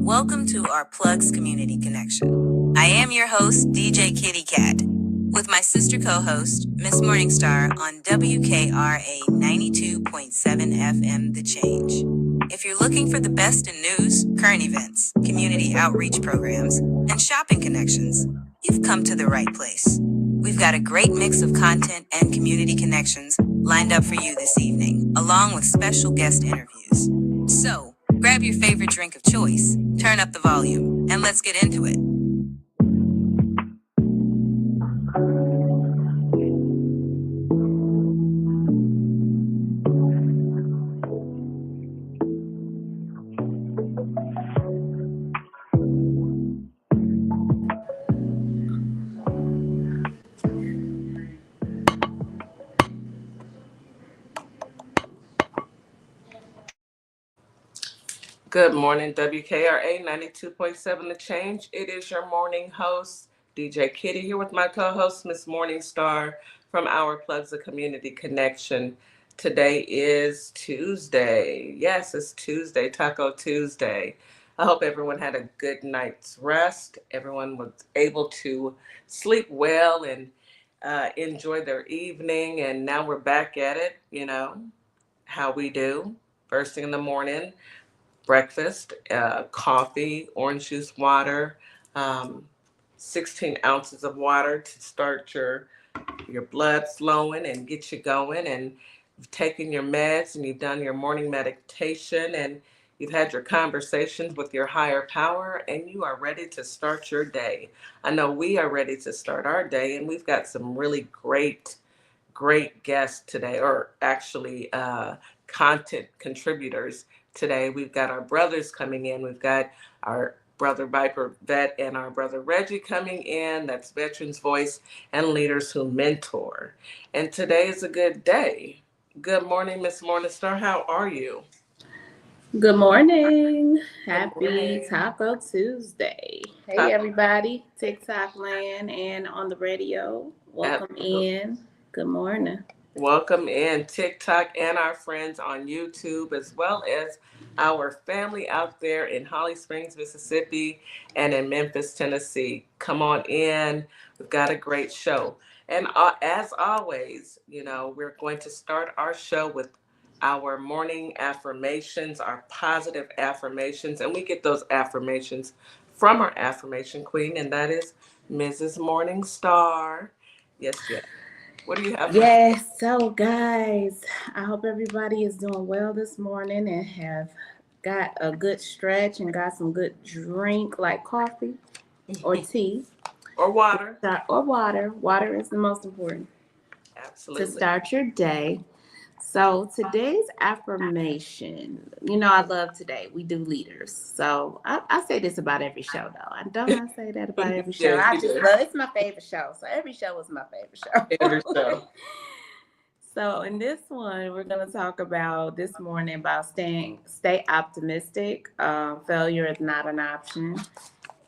Welcome to our Plugs Community Connection. I am your host, DJ Kitty Cat, with my sister co-host, Miss Morningstar on WKRA 92.7 FM The Change. If you're looking for the best in news, current events, community outreach programs, and shopping connections, you've come to the right place. We've got a great mix of content and community connections lined up for you this evening, along with special guest interviews. So, grab your favorite drink of choice, turn up the volume, and let's get into it. Good morning, WKRA 92.7 The Change. It is your morning host, DJ Kitty, here with my co-host, Miss Morningstar from Our Plugs of Community Connection. Today is Tuesday. Yes, it's Tuesday, Taco Tuesday. I hope everyone had a good night's rest. Everyone was able to sleep well and enjoy their evening. And now we're back at it, how we do, first thing in the morning. Breakfast, coffee, orange juice, water, 16 ounces of water to start your blood flowing and get you going. And you've taken your meds and you've done your morning meditation and you've had your conversations with your higher power and you are ready to start your day. I know we are ready to start our day, and we've got some really great guests today, or actually content contributors today. We've got our brothers coming in. We've got our brother Viper Vet and our brother Reggie coming in. That's Veterans Voice and Leaders Who Mentor. And today is a good day. Good morning, Miss Morningstar. How are you? Good morning. Happy Taco Tuesday. Hey, everybody. TikTok land and on the radio. Welcome in. Good morning. Welcome in TikTok and our friends on YouTube, as well as our family out there in Holly Springs, Mississippi, and in Memphis, Tennessee. Come on in. We've got a great show. And as always, we're going to start our show with our morning affirmations, our positive affirmations. And we get those affirmations from our affirmation queen, and that is Mrs. Morningstar. Yes. What do you have? Yes, so guys, I hope everybody is doing well this morning and have got a good stretch and got some good drink like coffee or tea. Or water. Or water. Water is the most important. Absolutely. To start your day. So today's affirmation, I love today. We do leaders. So I say this about every show, though. I don't say that about every show. Yes, I just love it's my favorite show. So every show is my favorite show. Every show. So in this one, we're going to talk about this morning about stay optimistic. Failure is not an option.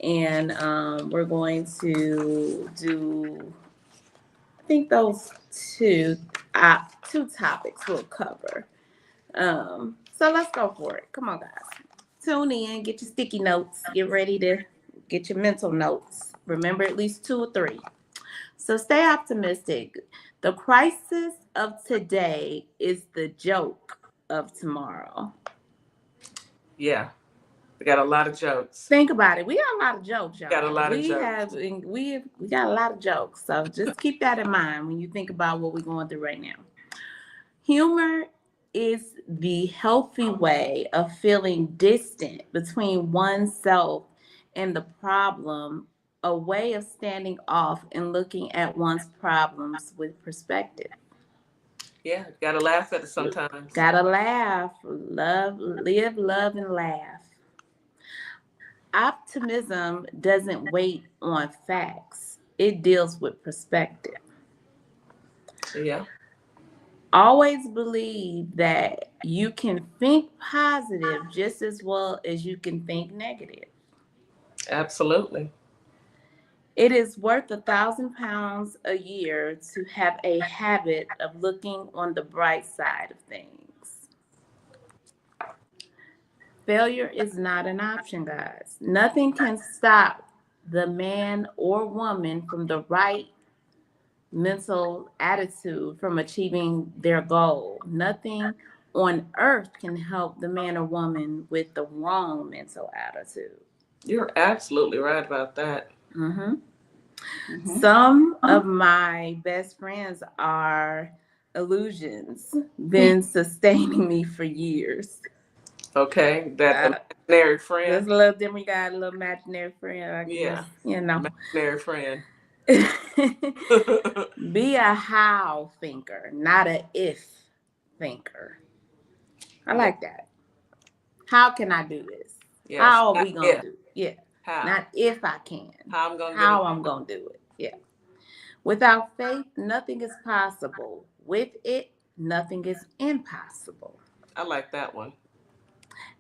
And we're going to do, I think those two topics we'll cover. So let's go for it. Come on, guys. Tune in, get your sticky notes, get ready to get your mental notes. Remember at least 2 or 3. So stay optimistic. The crisis of today is the joke of tomorrow. Yeah. We got a lot of jokes. Think about it. We got a lot of jokes, y'all. We got a lot of jokes. We got a lot of jokes. So just keep that in mind when you think about what we're going through right now. Humor is the healthy way of feeling distant between oneself and the problem, a way of standing off and looking at one's problems with perspective. Yeah, gotta laugh at it sometimes. Gotta laugh, live, love, and laugh. Optimism doesn't wait on facts. It deals with perspective. Yeah. Always believe that you can think positive just as well as you can think negative. Absolutely. It is worth £1,000 a year to have a habit of looking on the bright side of things. Failure is not an option, guys. Nothing can stop the man or woman from the right mental attitude from achieving their goal. Nothing on earth can help the man or woman with the wrong mental attitude. You're absolutely right about that. hmm Some of my best friends are illusions, been sustaining me for years. Okay, that Uh, imaginary This friend. little then we got a little imaginary friend, I guess. Yeah, You know. imaginary friend. Be a how thinker, not a if thinker. I Yeah, like that. How can I do this? yes, How are not we gonna if, do it? Yeah. how. Not if I can. How I'm gonna get it. How I'm gonna do it. Yeah. Without faith, nothing is possible. With it, nothing is impossible. I like that one.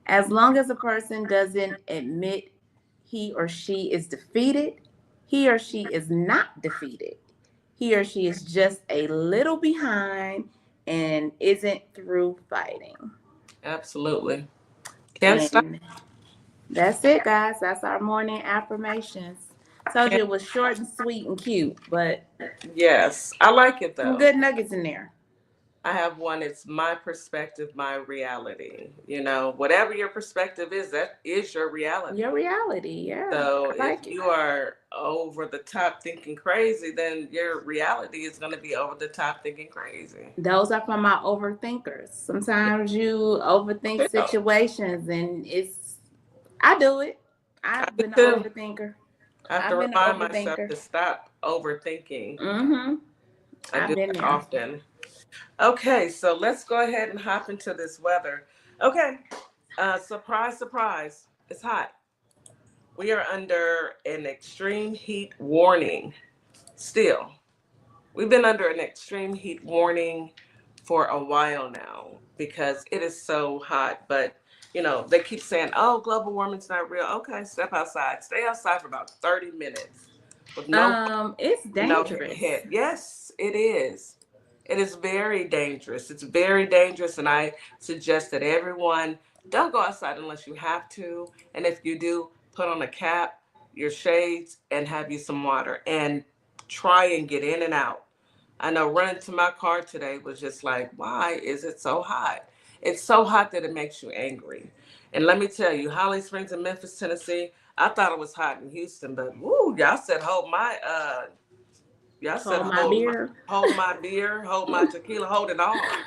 As long as a person doesn't admit he or she is defeated, he or she is not defeated. He or she is just a little behind and isn't through fighting. Absolutely. Can't stop. And that's it, guys. That's our morning affirmations. Told you Can't, it was short and sweet and cute, but yes, I like it some though. good nuggets in there. I have one. It's my perspective, my reality. You know, whatever your perspective is, that is your reality. Your reality, yeah. So I if like it. you are over the top thinking crazy, then your reality is going to be over the top thinking crazy. Those are from my overthinkers. Sometimes you overthink Yeah, situations, and I do it. I I've do been an too. overthinker. I have to I've been an remind myself overthinker. to stop overthinking. Mm-hmm. I I've do been that there. often. Okay, so let's go ahead and hop into this weather. Okay, surprise, surprise, it's hot. We are under an extreme heat warning still. We've been under an extreme heat warning for a while now because it is so hot. But, you know, they keep saying, oh, global warming's not real. Okay, step outside. Stay outside for about 30 minutes with It's no dangerous. head. Yes, it is. It is very dangerous. It's very dangerous. And I suggest that everyone don't go outside unless you have to. And if you do, put on a cap, your shades, and have you some water and try and get in and out. I know running to my car today was just like, why is it so hot? It's so hot that it makes you angry. And let me tell you, Holly Springs in Memphis, Tennessee, I thought it was hot in Houston, but woo, y'all said Hold my beer. hold my beer, hold my tequila, hold it all.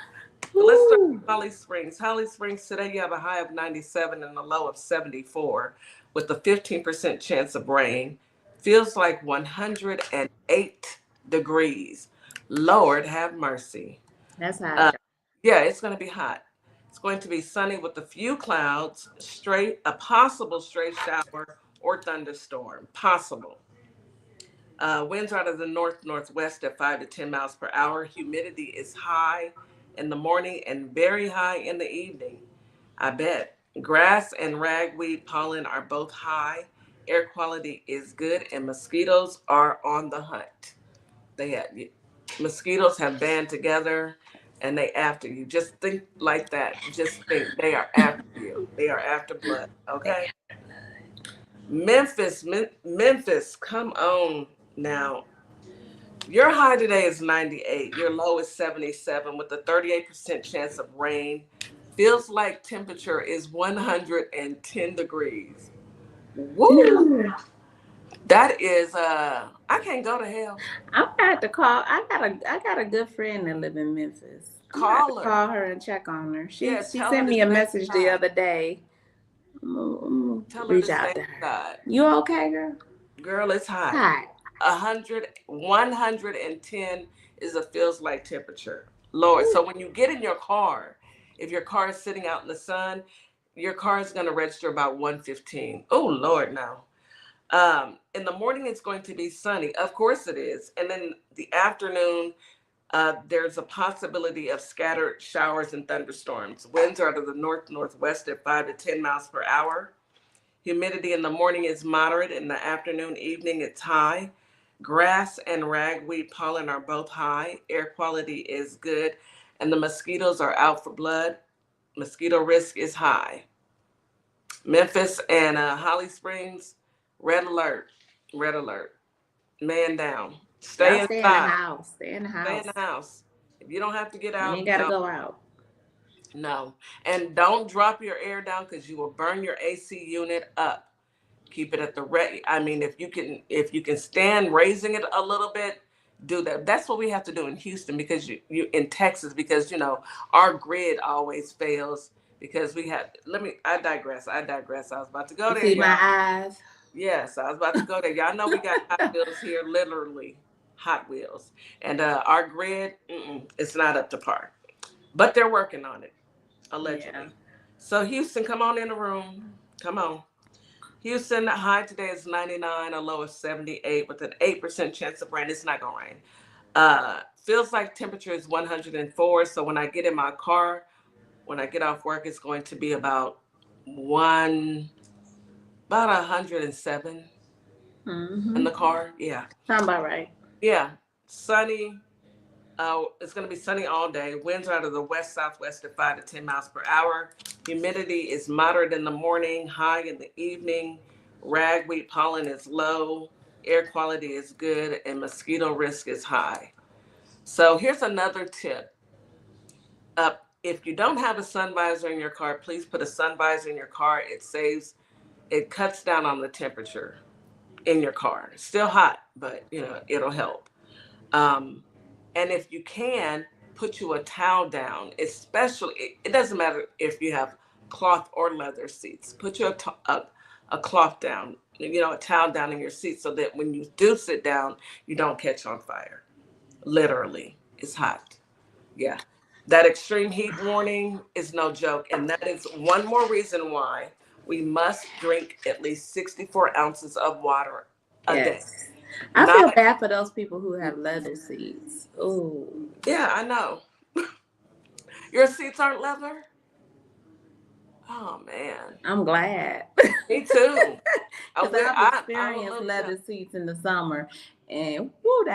But let's start Woo. with Holly Springs. Holly Springs today you have a high of 97 and a low of 74 with a 15% chance of rain. Feels like 108 degrees. Lord have mercy. That's hot, Uh, y'all. yeah, it's going to be hot. It's going to be sunny with a few clouds, a possible stray shower or thunderstorm. Possible. Winds are out of the north northwest at 5 to 10 miles per hour. Humidity is high in the morning and very high in the evening. I bet. Grass and ragweed pollen are both high. Air quality is good, and mosquitoes are on the hunt. They have Mosquitoes have band together, and they after you. Just think like that. Just think they are after you. They are after blood. Okay. Memphis, come on now. Your high today is 98. Your low is 77 with a 38% chance of rain. Feels like temperature is 110 degrees. Woo! That is I can't go to hell. I'm gonna have to call. I got a good friend that live in Memphis. I'm gonna have to Call her. call her and check on her. Yeah, She tell her sent to me a stay message the inside. other day. I'm gonna Tell her to reach stay out to her. inside. You okay, girl? Girl, it's hot. Hi. 110 is a feels like temperature. Lord, so when you get in your car, if your car is sitting out in the sun, your car is going to register about 115. Oh, Lord, no. In the morning, it's going to be sunny. Of course it is. And then the afternoon, there's a possibility of scattered showers and thunderstorms. Winds are out of the north northwest at 5 to 10 miles per hour. Humidity in the morning is moderate. In the afternoon, evening, it's high. Grass and ragweed pollen are both high. Air quality is good. And the mosquitoes are out for blood. Mosquito risk is high. Memphis and Holly Springs, red alert, red alert. Man down. Y'all Stay stay in the inside. house. Stay in the Stay in house. the house. If you don't have to get You out, ain't gotta don't. go out. No. And don't drop your air down because you will burn your AC unit up. Keep it at the ready. I mean, if you can stand raising it a little bit, do that. That's what we have to do in Houston because you in Texas because our grid always fails because we had I digress. I was about to go You there, see my y'all. eyes? Yes, I was about to go there. Y'all know we got Hot Wheels here, literally Hot Wheels. And our grid, it's not up to par. But they're working on it, allegedly. Yeah. So Houston, come on in the room. Come on. Houston, the high today is 99, a low of 78 with an 8% chance of rain. It's not going to rain. Feels like temperature is 104. So when I get in my car, when I get off work, it's going to be about 107 in the car. Yeah. Sound about right. Yeah. Sunny. It's going to be sunny all day. Winds are out of the west-southwest at 5 to 10 miles per hour. Humidity is moderate in the morning, high in the evening. Ragweed pollen is low. Air quality is good, and mosquito risk is high. So here's another tip. If you don't have a sun visor in your car, please put a sun visor in your car. It cuts down on the temperature in your car. It's still hot, but it'll help. And if you can, put you a towel down, especially, it doesn't matter if you have cloth or leather seats. Put you a cloth down, a towel down in your seat so that when you do sit down, you don't catch on fire. Literally, it's hot. Yeah. That extreme heat warning is no joke. And that is one more reason why we must drink at least 64 ounces of water a day. Yes. I feel bad for those people who have leather seats. Ooh. Yeah, I know. Your seats aren't leather? Oh, man. I'm glad. Me too. Because I've experienced I leather seats in the summer, and whoo,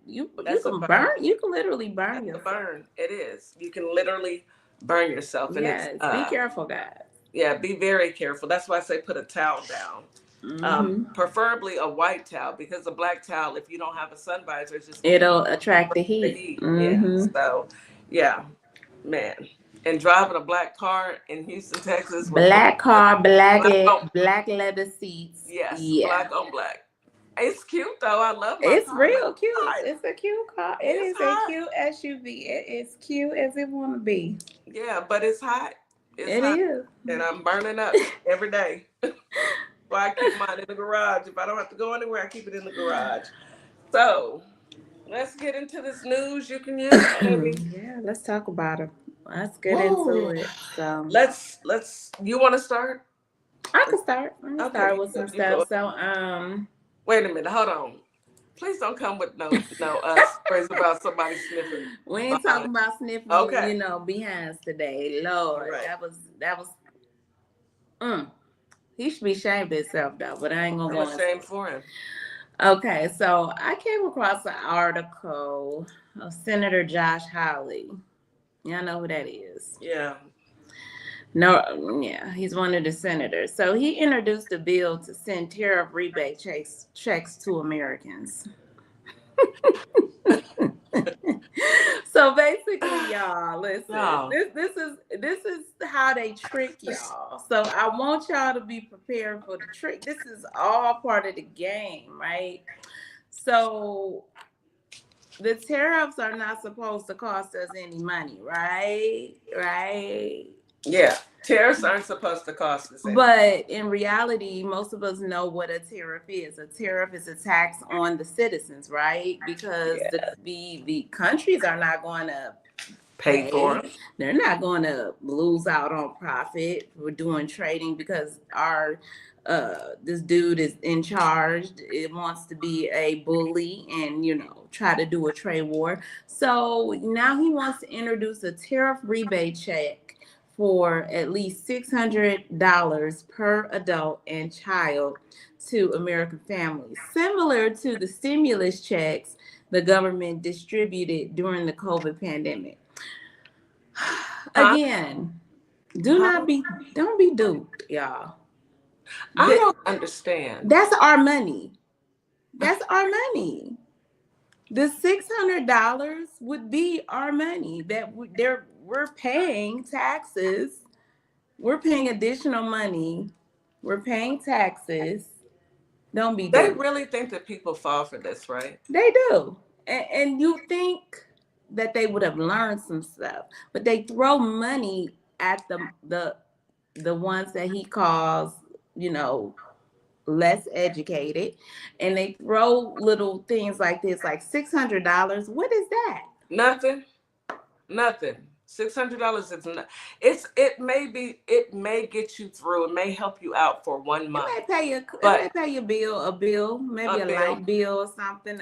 you can literally burn yourself. Burn. It is. You can literally burn yourself. And yes, be careful, guys. Yeah, be very careful. That's why I say put a towel down. Preferably a white towel, because a black towel, if you don't have a sun visor, it'll attract the heat. Yeah. So, yeah, man. And driving a black car in Houston, Texas. Black leather seats. Yes, yeah. Black on black. It's cute though. I love my It's car. real cute. It's a cute car. It is a cute SUV. It is cute as it want to be. Yeah, but it's hot. It is. And I'm burning up every day. So I keep mine in the garage. If I don't have to go anywhere, I keep it in the garage. So let's get into this news you can use, baby. Yeah, let's talk about it. Let's get into it. So let's. You want to start? I can start. Start with some stuff. So wait a minute. Hold on. Please don't come with no stories about somebody sniffing. We ain't talking about sniffing. Okay. Behinds today. Lord, right. that was. He should be ashamed of himself though, but I ain't gonna go. Shame for him. Okay, so I came across an article of Senator Josh Hawley. Y'all know who that is? Yeah. No, yeah, he's one of the senators. So he introduced a bill to send tariff rebate checks to Americans. So basically, y'all, listen. No. This is how they trick y'all. So I want y'all to be prepared for the trick. This is all part of the game, right? So the tariffs are not supposed to cost us any money, right? Right? Yeah. Tariffs aren't supposed to cost us anything. But in reality, most of us know what a tariff is. A tariff is a tax on the citizens, right? Because the countries are not going to pay for it. They're not going to lose out on profit. We're doing trading because this dude is in charge. It wants to be a bully and, try to do a trade war. So now he wants to introduce a tariff rebate check for at least $600 per adult and child to American families, similar to the stimulus checks the government distributed during the COVID pandemic. Again, don't be duped, y'all. I don't understand. That's our money. That's our money. The $600 would be our money that we're paying taxes. We're paying additional money. We're paying taxes. Don't be They duped. really think that people fall for this, right? They do. And you think that they would have learned some stuff, but they throw money at the ones that he calls, you know, less educated, and they throw little things like this, like $600. What is that? Nothing. Nothing. $600 is not. It may get you through. It may help you out for 1 month. It But may pay a bill, maybe a a bill. light bill or something.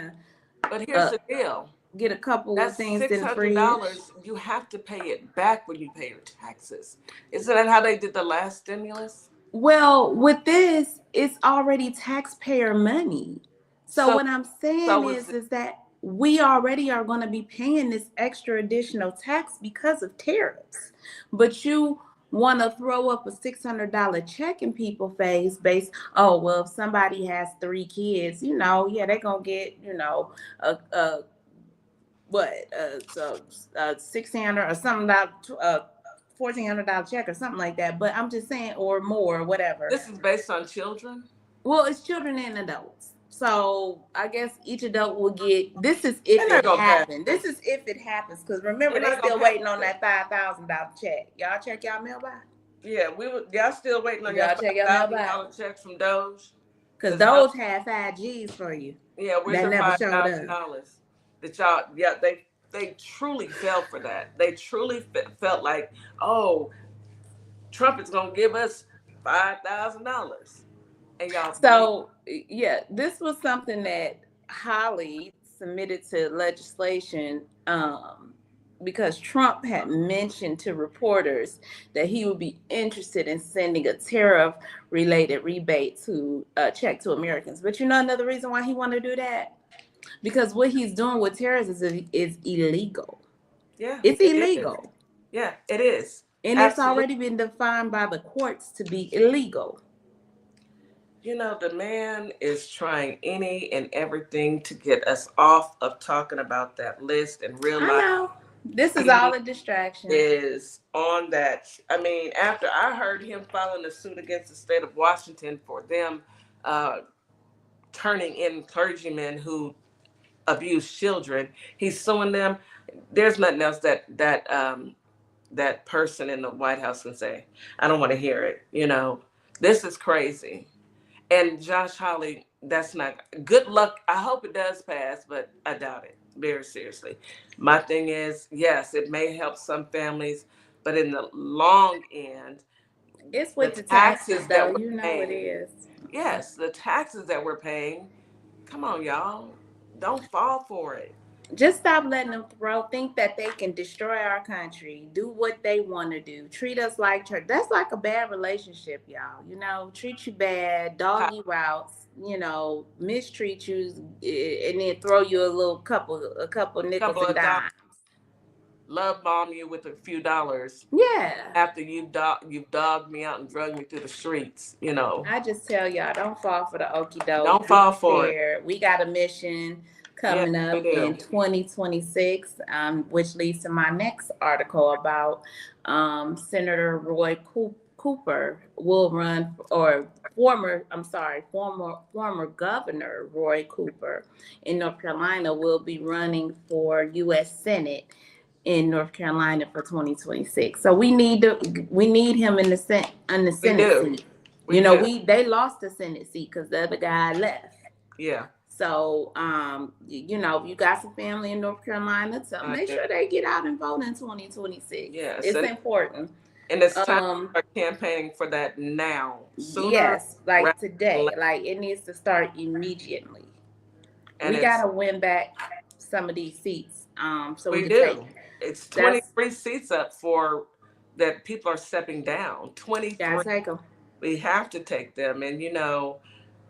But here's the deal. Get a couple of That's things in the fridge. $600. You have to pay it back when you pay your taxes. Isn't that how they did the last stimulus? Well, with this, it's already taxpayer money. So what I'm saying is that we already are going to be paying this extra additional tax because of tariffs. But you want to throw up a $600 check in people's face based, oh, well, if somebody has 3 kids, you know, yeah, they're going to get, you know, a so $1,600 or something about $1,400 check or something like that. But I'm just saying, or more, or whatever. This is based on children? Well, it's children and adults. So I guess each adult will get. This is if it happens. This is if it happens, because remember they're still waiting on that $5,000 check. Y'all check y'all mailbox. Yeah, y'all still waiting on y'all check your $5,000 checks from Doge. Because Doge had 5Gs for you. Yeah, where's your $5,000? That y'all, yeah, they truly fell for that. They truly felt like, oh, Trump is gonna give us $5,000, and y'all. So yeah, this was something that Holly submitted to legislation because Trump had mentioned to reporters that he would be interested in sending a tariff-related rebate to check to Americans. But you know another reason why he wanted to do that? Because what he's doing with tariffs is illegal. Yeah, it's illegal. Yeah, it is. And It's already been defined by the courts to be illegal. You know, the man is trying any and everything to get us off of talking about that list and realize. I know. This is all a distraction. Is on that. I mean, after I heard him filing a suit against the state of Washington for them turning in clergymen who abuse children, he's suing them. There's nothing else that person in the White House can say. I don't want to hear it. You know, this is crazy. And Josh Hawley, that's not good luck. I hope it does pass, but I doubt it. Very seriously. My thing is, yes, it may help some families, but in the long end, it's with the taxes though. You know it is. Yes, the taxes that we're paying. Come on, y'all. Don't fall for it. Just stop letting them think that they can destroy our country, do what they want to do, treat us like church. That's like a bad relationship, y'all. You know, treat you bad, dog you out, you know, mistreat you, and then throw you a couple nickels and dimes. Love bomb you with a few dollars. Yeah. After you've dogged me out and drugged me through the streets, you know. I just tell y'all, don't fall for the okie doke. Don't fall for it. We got a mission coming up in 2026, which leads to my next article about Senator Roy Cooper will run, or former Governor Roy Cooper in North Carolina will be running for U.S. Senate in North Carolina for 2026. So we need him in the Senate seat. They lost the Senate seat because the other guy left. Yeah. So, you know, if you got some family in North Carolina, make sure they get out and vote in 2026. Yes. It's important. And it's time to start campaigning for that now. Yes, like today. Like it needs to start immediately. And we got to win back some of these seats. So we do. It's 23 seats up for that people are stepping down. 23. Gotta take them. We have to take them. And, you know,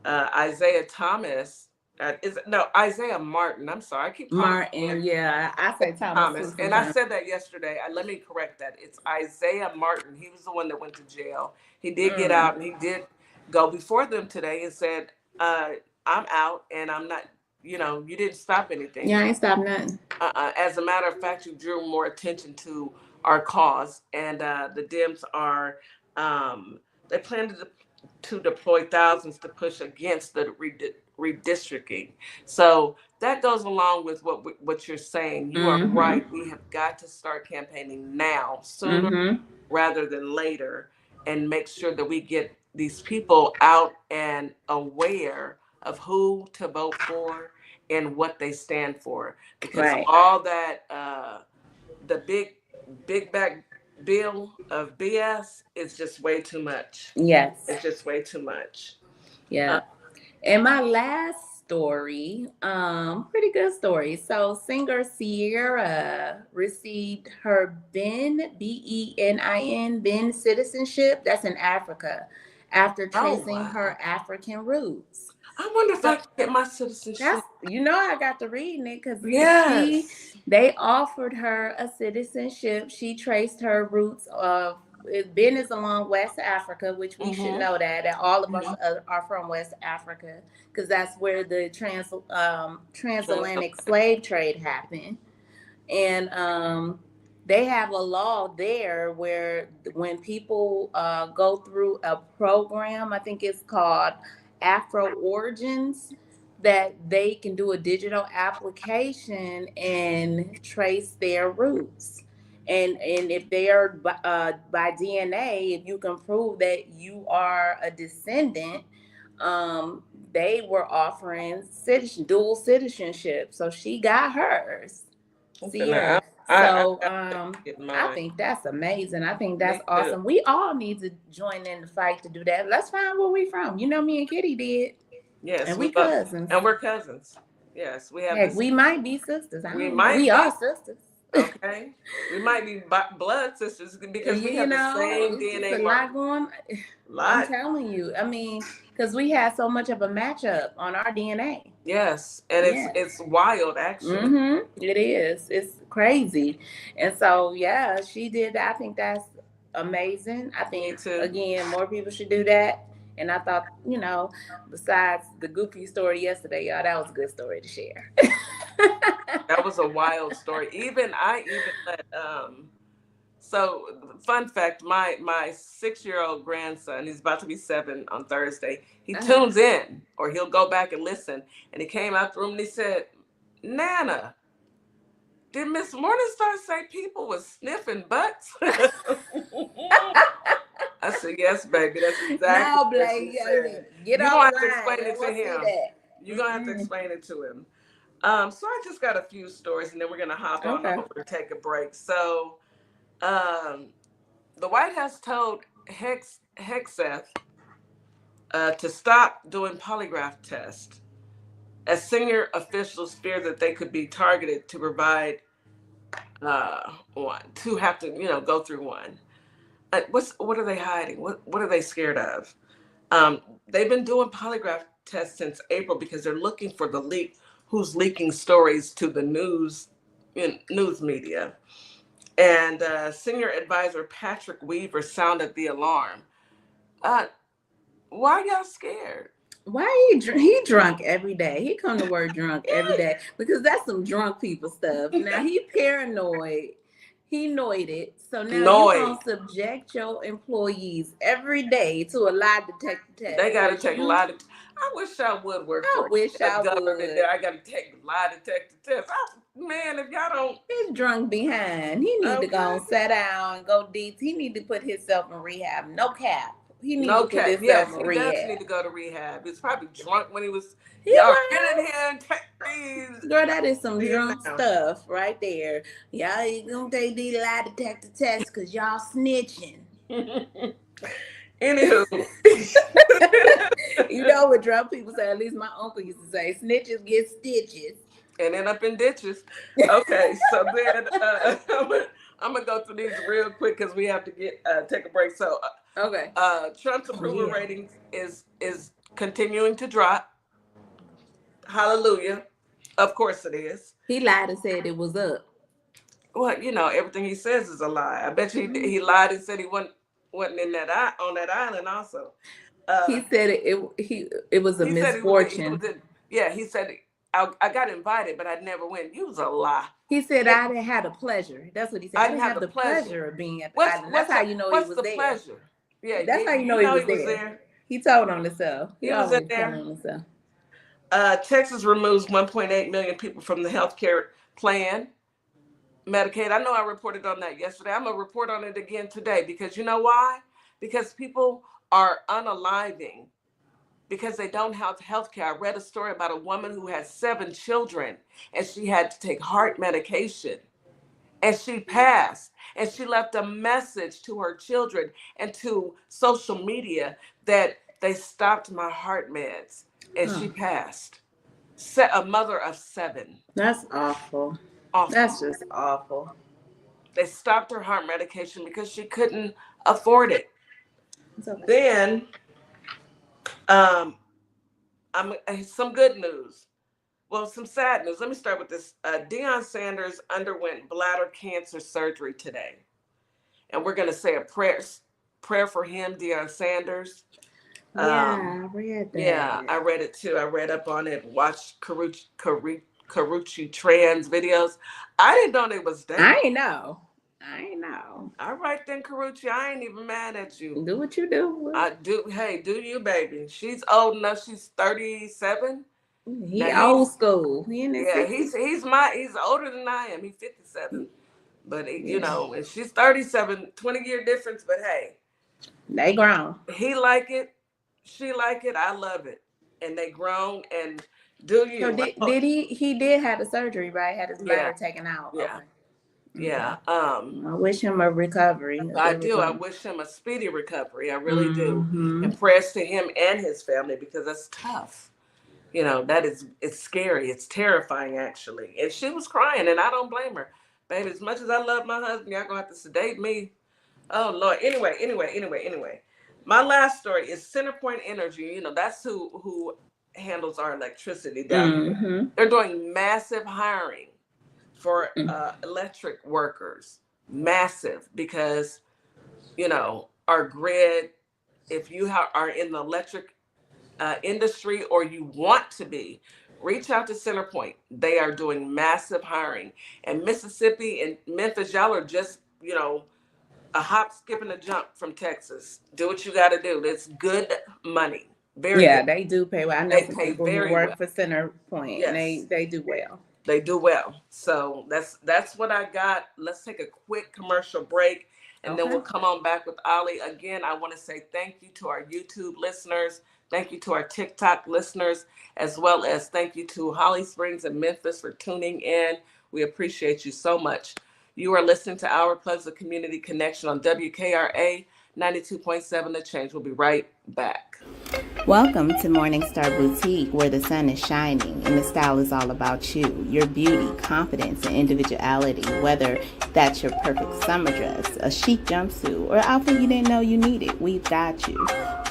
Isaiah Martin. I'm sorry. I keep calling Martin. Yeah, I say Thomas. And I said that yesterday. Let me correct that. It's Isaiah Martin. He was the one that went to jail. He did get out and he did go before them today and said, I'm out and I'm not, you didn't stop anything. Yeah, I ain't stopped nothing. As a matter of fact, you drew more attention to our cause, and the Dems are, they plan to deploy thousands to push against the redistricting. So that goes along with what you're saying. You are right. We have got to start campaigning now, sooner rather than later, and make sure that we get these people out and aware of who to vote for and what they stand for. Because all that, the big back bill of BS is just way too much. Yes. It's just way too much. Yeah. And my last story, pretty good story. So singer Sierra received her BENIN citizenship. That's in Africa, after tracing her African roots. I wonder if I can get my citizenship. I got to reading it because they offered her a citizenship. She traced her roots of Ben is along West Africa, which we should know that all of us are from West Africa, because that's where the transatlantic slave trade happened. And they have a law there where when people go through a program, I think it's called Afro Origins, that they can do a digital application and trace their roots. And if they are by DNA, if you can prove that you are a descendant, they were offering dual citizenship. So she got hers. Sierra. I think that's amazing. I think that's awesome. We all need to join in the fight to do that. Let's find where we from. Me and Kitty did. Yes, and we cousins. And we're cousins. Yes, we have. Heck, we might be sisters. We are sisters. Okay, we might be blood sisters because we have the same DNA. It's a lot going. I'm telling you. I mean, because we had so much of a matchup on our DNA. Yes, and it's wild, actually. It is. It's crazy. And so, yeah, she did that. I think that's amazing. I think, again, more people should do that. And I thought, besides the goofy story yesterday, y'all, that was a good story to share. That was a wild story. I let, so fun fact, my 6-year-old grandson, he's about to be 7 on Thursday. He tunes in, or he'll go back and listen. And he came out the room and he said, "Nana, did Miss Morningstar say people was sniffing butts?" I said, "Yes, baby. That's exactly what she said." You're going to have to explain it to him. You're going to have to explain it to him. So I just got a few stories, and then we're going to hop on over and take a break. So the White House told Hexeth to stop doing polygraph tests, as senior officials fear that they could be targeted to provide to have to go through one. What are they hiding? What are they scared of? They've been doing polygraph tests since April because they're looking for the leak. Who's leaking stories to the news media? And senior advisor Patrick Weaver sounded the alarm. Why are y'all scared? Why he drunk every day? He come to work drunk every day because that's some drunk people stuff. Now he paranoid. He noided. So now you're going to subject your employees every day to a lie detector test. They got to take a lie detector. I wish I would work for government there. I got to take a lie detector test. Man, if y'all don't. He's drunk behind. He need to go and sit down and go deep. He need to put himself in rehab. No cap. He need to put himself in rehab. Does need to go to rehab. He's probably drunk when he was. Y'all get in here and take these. Girl, that is some drunk stuff right there. Y'all ain't gonna take these lie detector tests because y'all snitching. Anywho. You know what drunk people say, at least my uncle used to say, snitches get stitches. And end up in ditches. Okay, so then I'm gonna go through these real quick because we have to take a break. So Trump's approval rating is continuing to drop. Hallelujah. Of course it is. He lied and said it was up. Well, everything he says is a lie. I bet you he lied and said he wasn't on that island also. He said it was a He said he was misfortune. in, yeah, he said, I got invited, but I never went. You was a lie. He said I didn't have the pleasure. That's what he said. I didn't have the pleasure of being at the island. That's how you know he was the there. pleasure? Yeah, That's how you know he was there. He told on himself. He was in there. On himself. Texas removes 1.8 million people from the health care plan. Medicaid. I know I reported on that yesterday. I'm going to report on it again today because you know why? Because people are unaliving because they don't have health care. I read a story about a woman who had 7 children and she had to take heart medication and she passed. And she left a message to her children and to social media that they stopped my heart meds and she passed. A mother of 7. That's awful. Awful. That's just awful. They stopped her heart medication because she couldn't afford it. Okay. Then, some good news. Well, some sad news. Let me start with this. Deion Sanders underwent bladder cancer surgery today, and we're going to say a prayer for him, Deion Sanders. Yeah, I read that. Yeah, I read it too. I read up on it. Watched Karuchi Trans videos. I didn't know they was dating. I ain't know. All right then, Karuchi. I ain't even mad at you. Do what you do. I do. Hey, do you, baby? She's old enough. She's 37. He old school. He in his 60s. He's older than I am. He's 57. But you know, and she's 37. 20-year difference. But hey, they grown. He like it. She like it. I love it. And they grown. And do you? So did he did have the surgery, right? Had his bladder taken out. Yeah. Okay. Yeah. I wish him a recovery. I do. I wish him a speedy recovery. I really do. And prayers to him and his family because that's tough. You know, it's scary. It's terrifying, actually. And she was crying, and I don't blame her. Baby, as much as I love my husband, y'all gonna have to sedate me. Oh, Lord. Anyway. My last story is CenterPoint Energy. You know, that's who handles our electricity down here. They're doing massive hiring for electric workers. Massive, because, you know, our grid, if you are in the electric industry or you want to be, reach out to CenterPoint. They are doing massive hiring. And Mississippi and Memphis, y'all are just, you know, a hop, skip, and a jump from Texas. Do what you got to do. It's good money. Very good. They do pay well. I know some people who work for CenterPoint. Yes. And they do well. They do well. So that's what I got. Let's take a quick commercial break, and then we'll come on back with Ali. Again, I want to say thank you to our YouTube listeners. Thank you to our TikTok listeners, as well as thank you to Holly Springs and Memphis for tuning in. We appreciate you so much. You are listening to Our Plugs, the Community Connection on WKRA 92.7 The Change. We'll be right back. Welcome to Morning Star Boutique, where the sun is shining and the style is all about you, your beauty, confidence, and individuality. Whether that's your perfect summer dress, a chic jumpsuit, or outfit you didn't know you needed, we've got you.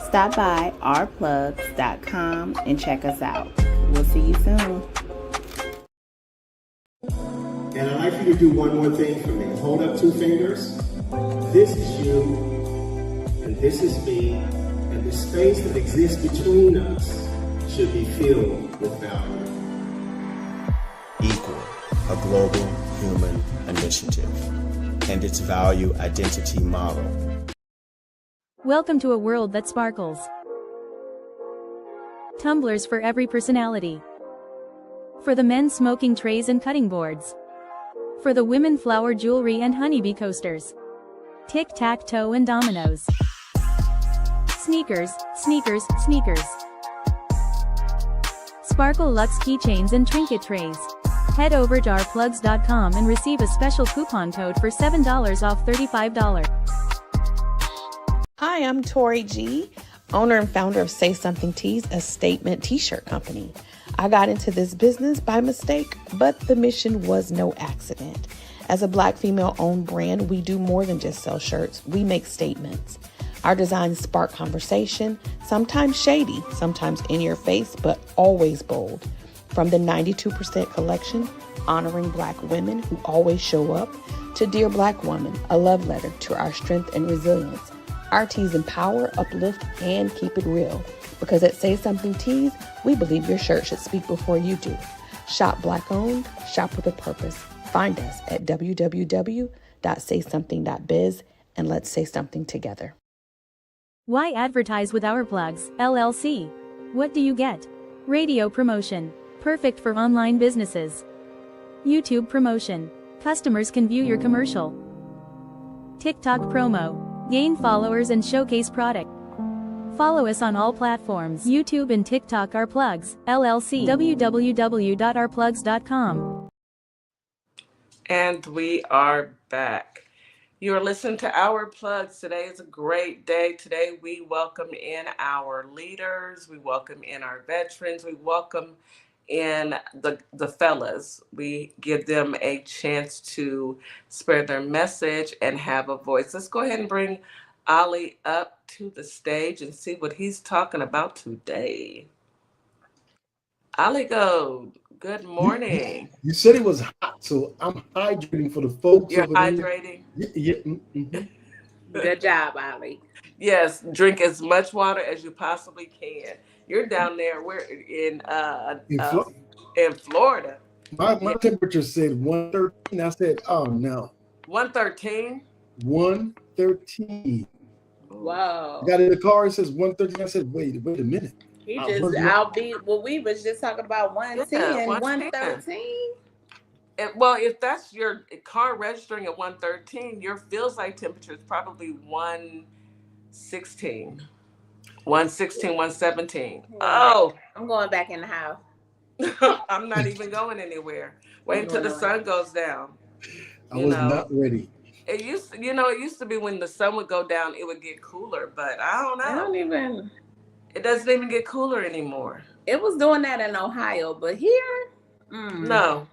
Stop by ourplugs.com and check us out. We'll see you soon. And I'd like you to do one more thing for me. Hold up 2 fingers. This is you, and this is me, and the space that exists between us should be filled with value. Equal, a global human initiative, and its value identity model. Welcome to a world that sparkles. Tumblers for every personality. For the men, smoking trays and cutting boards. For the women, flower jewelry and honeybee coasters. Tic-tac-toe and dominoes. Sneakers, sneakers, sneakers. Sparkle Luxe keychains and trinket trays. Head over to ourplugs.com and receive a special coupon code for $7 off $35. Hi, I'm Tori G., owner and founder of Say Something Tees, a statement t-shirt company. I got into this business by mistake, but the mission was no accident. As a Black female-owned brand, we do more than just sell shirts. We make statements. Our designs spark conversation, sometimes shady, sometimes in your face, but always bold. From the 92% collection, honoring Black women who always show up, to Dear Black Woman, a love letter to our strength and resilience. Our tees empower, uplift, and keep it real. Because at Say Something Tees, we believe your shirt should speak before you do. Shop Black owned, shop with a purpose. Find us at www.saysomething.biz and let's say something together. Why advertise with Our Plugs, LLC? What do you get? Radio promotion. Perfect for online businesses. YouTube promotion. Customers can view your commercial. TikTok promo. Gain followers and showcase product. Follow us on all platforms. YouTube and TikTok. Our Plugs, LLC. www.ourplugs.com. And we are back. You are listening to Our Plugs. Today is a great day. Today we welcome in our leaders. We welcome in our veterans. We welcome in the fellas. We give them a chance to spread their message and have a voice. Let's go ahead and bring Ali up to the stage and see what he's talking about today. Ali Gold, good morning. You said it was hot, so I'm hydrating for the folks. You're over there. hydrating? Yeah. Mm-hmm. Good job, Ali. Yes, drink as much water as you possibly can. You're down there. We're in Florida. My temperature said 113. I said, oh no. 113? 113. Whoa. Got in the car, it says 113. I said, wait a minute. He just outbeat what we was just talking about, 110, Yeah, 113. Well, if that's your car registering at 113, your feels like temperature is probably 116, 117. Oh, I'm going back in the house. I'm not even going anywhere. Wait until the sun goes down. I was not ready. It used to be when the sun would go down, it would get cooler, but I don't know. It doesn't even get cooler anymore. It was doing that in Ohio, but here, no.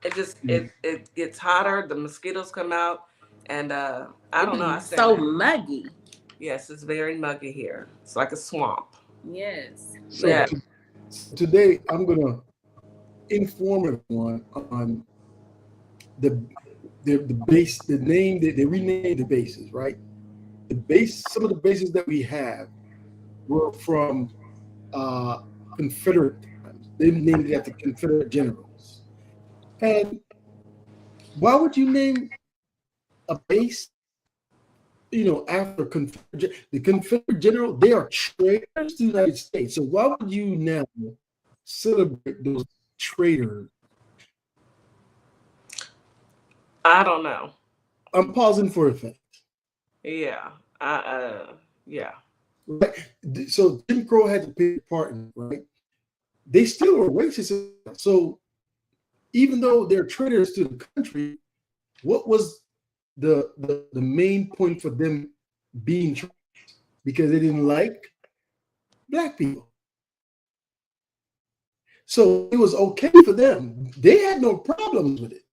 It just it gets hotter. The mosquitoes come out, and I don't know. It's so muggy. Yes, it's very muggy here. It's like a swamp. Yes. So today I'm gonna inform everyone on the base, the name that they renamed the bases, right? Some of the bases that we have were from Confederate times. They named it after Confederate generals. And why would you name a base, after the Confederate general? They are traitors to the United States. So why would you now celebrate those traitors? I don't know. I'm pausing for effect. Yeah. Yeah. Right. So Jim Crow had to play a part in it, right? They still were racist. So even though they're traitors to the country, what was the main point for them being traitors? Because they didn't like Black people. So it was okay for them. They had no problems with it.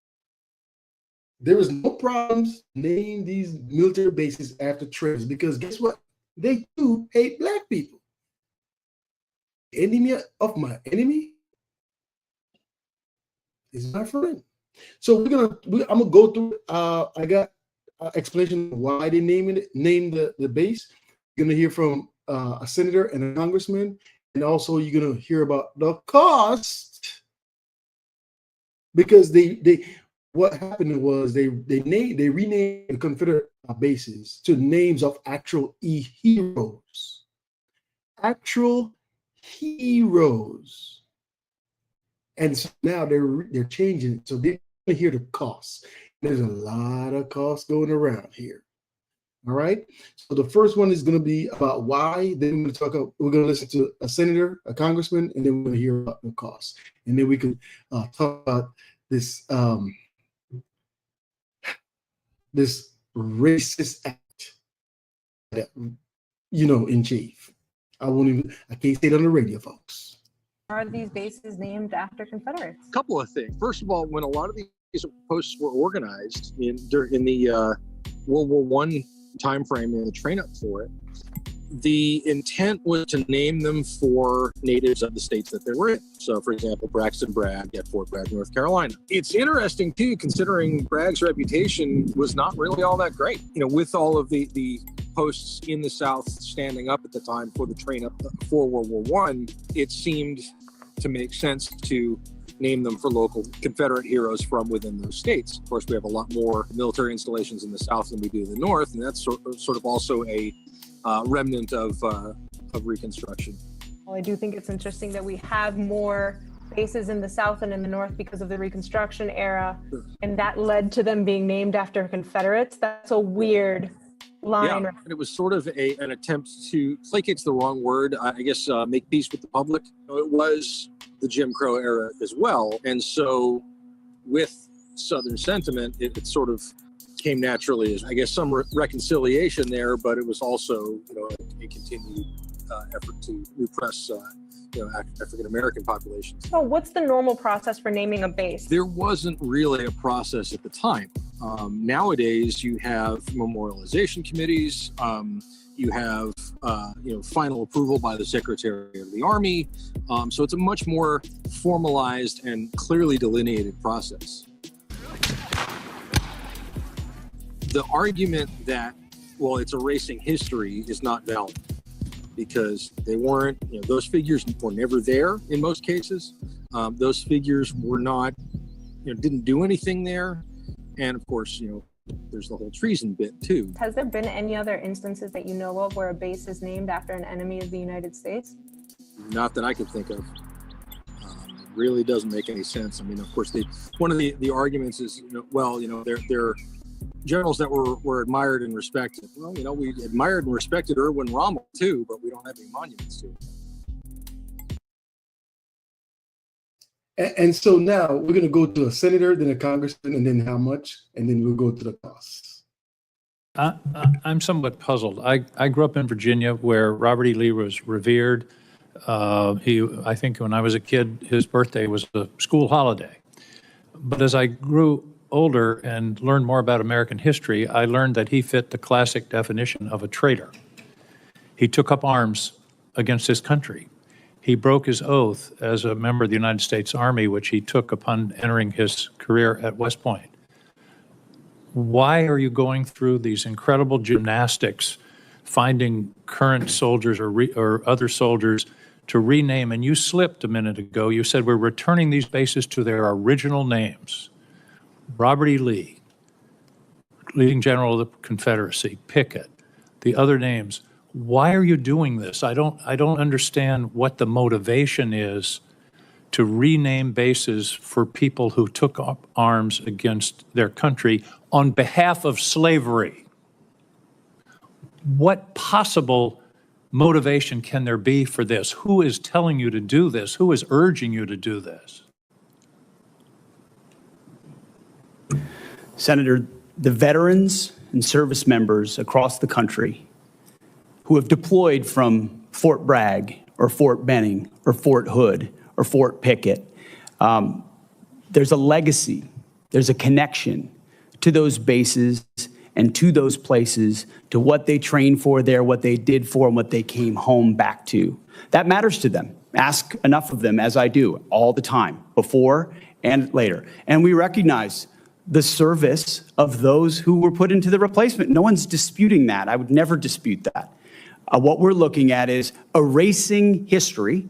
There was no problems naming these military bases after traitors, because guess what? They too hate Black people. Enemy of my enemy is my friend. So I'm gonna go through. I got explanation of why they named the base. You're gonna hear from a senator and a congressman, and also you're gonna hear about the cost, because what happened was they renamed the Confederate bases to names of actual heroes. Actual heroes. And so now they're changing it. So they're going to hear the costs. There's a lot of costs going around here. All right. So the first one is going to be about why. Then we're going to listen to a senator, a congressman, and then we're going to hear about the costs. And then we can talk about this this racist act that, in chief. I can't say it on the radio, folks. Are these bases named after Confederates? A couple of things. First of all, when a lot of these posts were organized in the World War I time frame and the train up for it, the intent was to name them for natives of the states that they were in. So, for example, Braxton Bragg at Fort Bragg, North Carolina. It's interesting, too, considering Bragg's reputation was not really all that great. With all of the posts in the South standing up at the time for the train up for World War I, it seemed to make sense to name them for local Confederate heroes from within those states. Of course, we have a lot more military installations in the South than we do in the North, and that's sort of also a remnant of Reconstruction. Well, I do think it's interesting that we have more bases in the South and in the North because of the Reconstruction era, and that led to them being named after Confederates. That's a weird line. Yeah, and it was sort of an attempt to, placate's the wrong word, I guess, make peace with the public. It was the Jim Crow era as well. And so with Southern sentiment, it sort of came naturally as, I guess, some reconciliation there, but it was also, a continued effort to repress, African-American populations. So what's the normal process for naming a base? There wasn't really a process at the time. Nowadays, you have memorialization committees. You have, final approval by the Secretary of the Army. So it's a much more formalized and clearly delineated process. The argument that, well, it's erasing history is not valid because they weren't, those figures were never there in most cases. Those figures were not, didn't do anything there. And of course, there's the whole treason bit too. Has there been any other instances that you know of where a base is named after an enemy of the United States? Not that I can think of. It really doesn't make any sense. I mean, of course, one of the arguments is, they're generals that were admired and respected. Well, we admired and respected Erwin Rommel too, but we don't have any monuments to him. And so now we're going to go to a senator, then a congressman, and then how much, and then we'll go to the costs. I'm somewhat puzzled. I grew up in Virginia where Robert E. Lee was revered. I think when I was a kid, his birthday was a school holiday. But as I grew older and learned more about American history, I learned that he fit the classic definition of a traitor. He took up arms against his country. He broke his oath as a member of the United States Army, which he took upon entering his career at West Point. Why are you going through these incredible gymnastics, finding current soldiers or other soldiers to rename? And you slipped a minute ago. You said we're returning these bases to their original names. Robert E. Lee, leading general of the Confederacy, Pickett, the other names. Why are you doing this? I don't understand what the motivation is to rename bases for people who took up arms against their country on behalf of slavery. What possible motivation can there be for this? Who is telling you to do this? Who is urging you to do this? Senator, the veterans and service members across the country who have deployed from Fort Bragg or Fort Benning or Fort Hood or Fort Pickett, there's a legacy, there's a connection to those bases and to those places, to what they trained for there, what they did for, and what they came home back to. That matters to them. Ask enough of them, as I do all the time, before and later. And we recognize the service of those who were put into the replacement. No one's disputing that. I would never dispute that. What we're looking at is erasing history,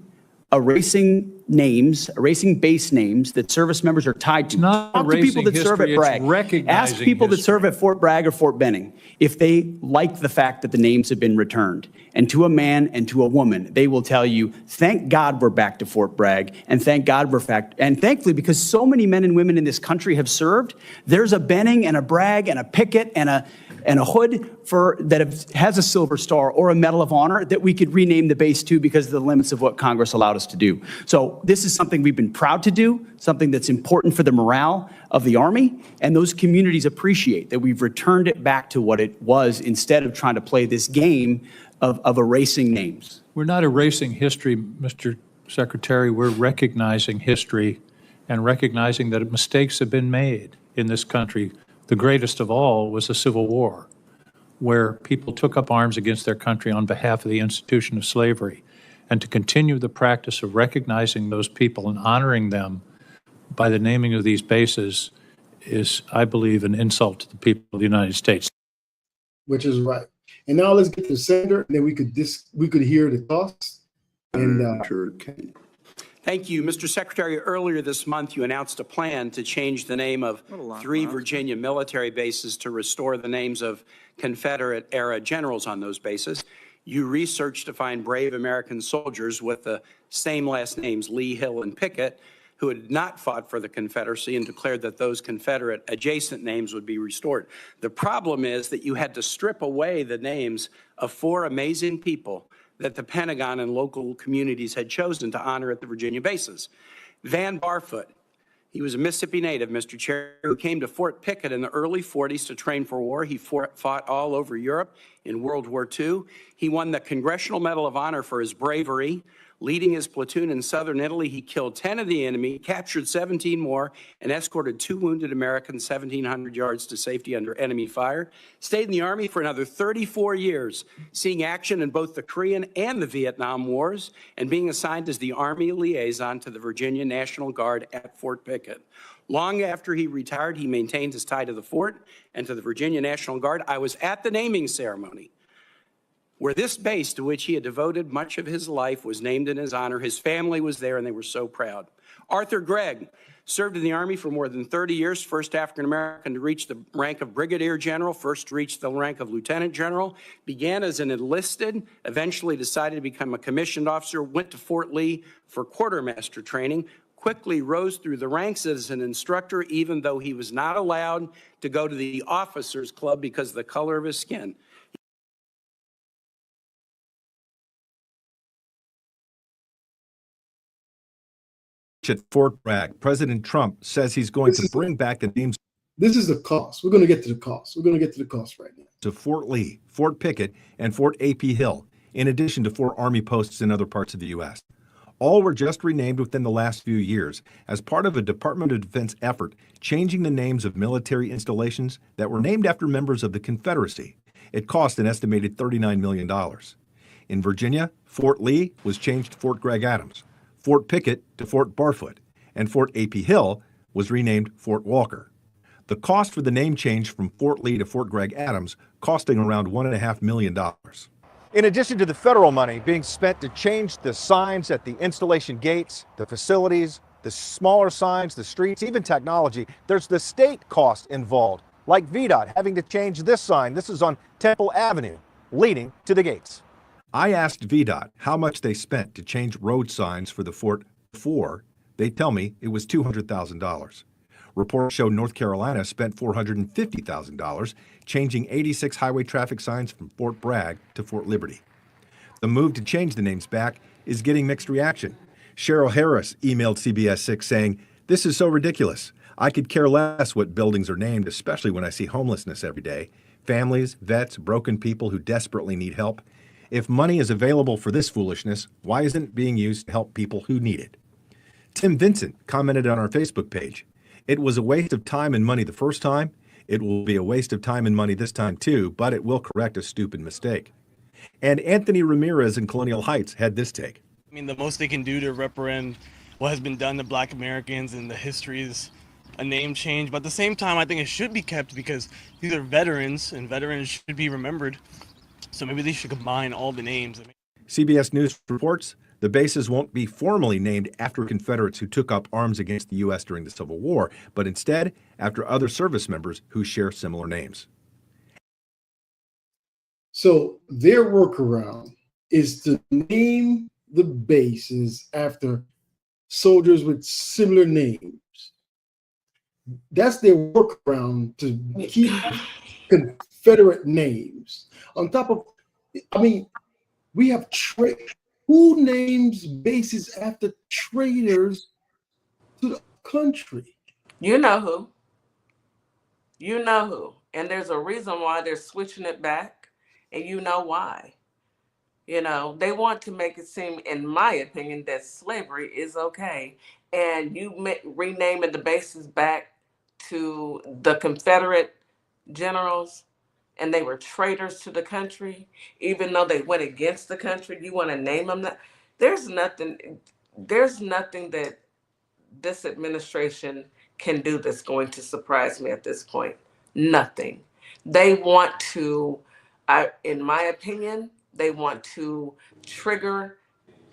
erasing names, erasing base names that service members are tied to. Not Talk to people that serve at Bragg. Ask people that serve at Fort Bragg or Fort Benning if they like the fact that the names have been returned. And to a man and to a woman, they will tell you, thank God we're back to Fort Bragg, and thank God we're back. And thankfully, because so many men and women in this country have served, there's a Benning and a Bragg and a Pickett and a Hood has a Silver Star or a Medal of Honor that we could rename the base to because of the limits of what Congress allowed us to do. So this is something we've been proud to do, something that's important for the morale of the Army, and those communities appreciate that we've returned it back to what it was instead of trying to play this game of erasing names. We're not erasing history, Mr. Secretary. We're recognizing history and recognizing that mistakes have been made in this country. The greatest of all was the Civil War, where people took up arms against their country on behalf of the institution of slavery. And to continue the practice of recognizing those people and honoring them by the naming of these bases is, I believe, an insult to the people of the United States. Which is right. And now let's get to the senator, and then we could hear the thoughts. And Thank you, Mr. Secretary. Earlier this month, you announced a plan to change the name of 3 Virginia military bases to restore the names of Confederate-era generals on those bases. You researched to find brave American soldiers with the same last names, Lee, Hill, and Pickett, who had not fought for the Confederacy and declared that those Confederate adjacent names would be restored. The problem is that you had to strip away the names of 4 amazing people that the Pentagon and local communities had chosen to honor at the Virginia bases. Van Barfoot, he was a Mississippi native, Mr. Chair, who came to Fort Pickett in the early 40s to train for war. He fought all over Europe in World War II. He won the Congressional Medal of Honor for his bravery. Leading his platoon in southern Italy, he killed 10 of the enemy, captured 17 more, and escorted 2 wounded Americans 1,700 yards to safety under enemy fire. Stayed in the Army for another 34 years, seeing action in both the Korean and the Vietnam Wars, and being assigned as the Army liaison to the Virginia National Guard at Fort Pickett. Long after he retired, he maintained his tie to the fort and to the Virginia National Guard. I was at the naming ceremony, where this base, to which he had devoted much of his life, was named in his honor. His family was there, and they were so proud. Arthur Gregg served in the Army for more than 30 years, first African-American to reach the rank of brigadier general, first to reach the rank of lieutenant general, began as an enlisted, eventually decided to become a commissioned officer, went to Fort Lee for quartermaster training, quickly rose through the ranks as an instructor, even though he was not allowed to go to the officers' club because of the color of his skin. At Fort Bragg, President Trump says he's going to bring back the names. This is the cost. We're going to get to the cost. We're going to get to the cost right now. To Fort Lee, Fort Pickett, and Fort A.P. Hill, in addition to 4 Army posts in other parts of the U.S. All were just renamed within the last few years as part of a Department of Defense effort changing the names of military installations that were named after members of the Confederacy. It cost an estimated $39 million. In Virginia, Fort Lee was changed to Fort Gregg Adams, Fort Pickett to Fort Barfoot, and Fort A.P. Hill was renamed Fort Walker. The cost for the name change from Fort Lee to Fort Gregg Adams costing around $1.5 million. In addition to the federal money being spent to change the signs at the installation gates, the facilities, the smaller signs, the streets, even technology, there's the state cost involved, like VDOT having to change this sign. This is on Temple Avenue, leading to the gates. I asked VDOT how much they spent to change road signs for the fort before. They tell me it was $200,000. Reports show North Carolina spent $450,000 changing 86 highway traffic signs from Fort Bragg to Fort Liberty. The move to change the names back is getting mixed reaction. Cheryl Harris emailed CBS 6 saying, "This is so ridiculous. I could care less what buildings are named, especially when I see homelessness every day. Families, vets, broken people who desperately need help. If money is available for this foolishness, why isn't it being used to help people who need it?" Tim Vincent commented on our Facebook page, "It was a waste of time and money the first time. It will be a waste of time and money this time too, but it will correct a stupid mistake." And Anthony Ramirez in Colonial Heights had this take. I mean, the most they can do to represent what has been done to Black Americans and the history is a name change. But at the same time, I think it should be kept because these are veterans and veterans should be remembered. So maybe they should combine all the names. CBS News reports the bases won't be formally named after Confederates who took up arms against the U.S. during the Civil War, but instead after other service members who share similar names. So their workaround is to name the bases after soldiers with similar names. That's their workaround to keep Confederate names. On top of, I mean, we have who names bases after traitors to the country? You know who. You know who. And there's a reason why they're switching it back, and you know why. You know, they want to make it seem, in my opinion, that slavery is okay. And you renaming the bases back to the Confederate generals, and they were traitors to the country, even though they went against the country. You want to name them that? There's nothing that this administration can do that's going to surprise me at this point. Nothing. They want to In my opinion, they want to trigger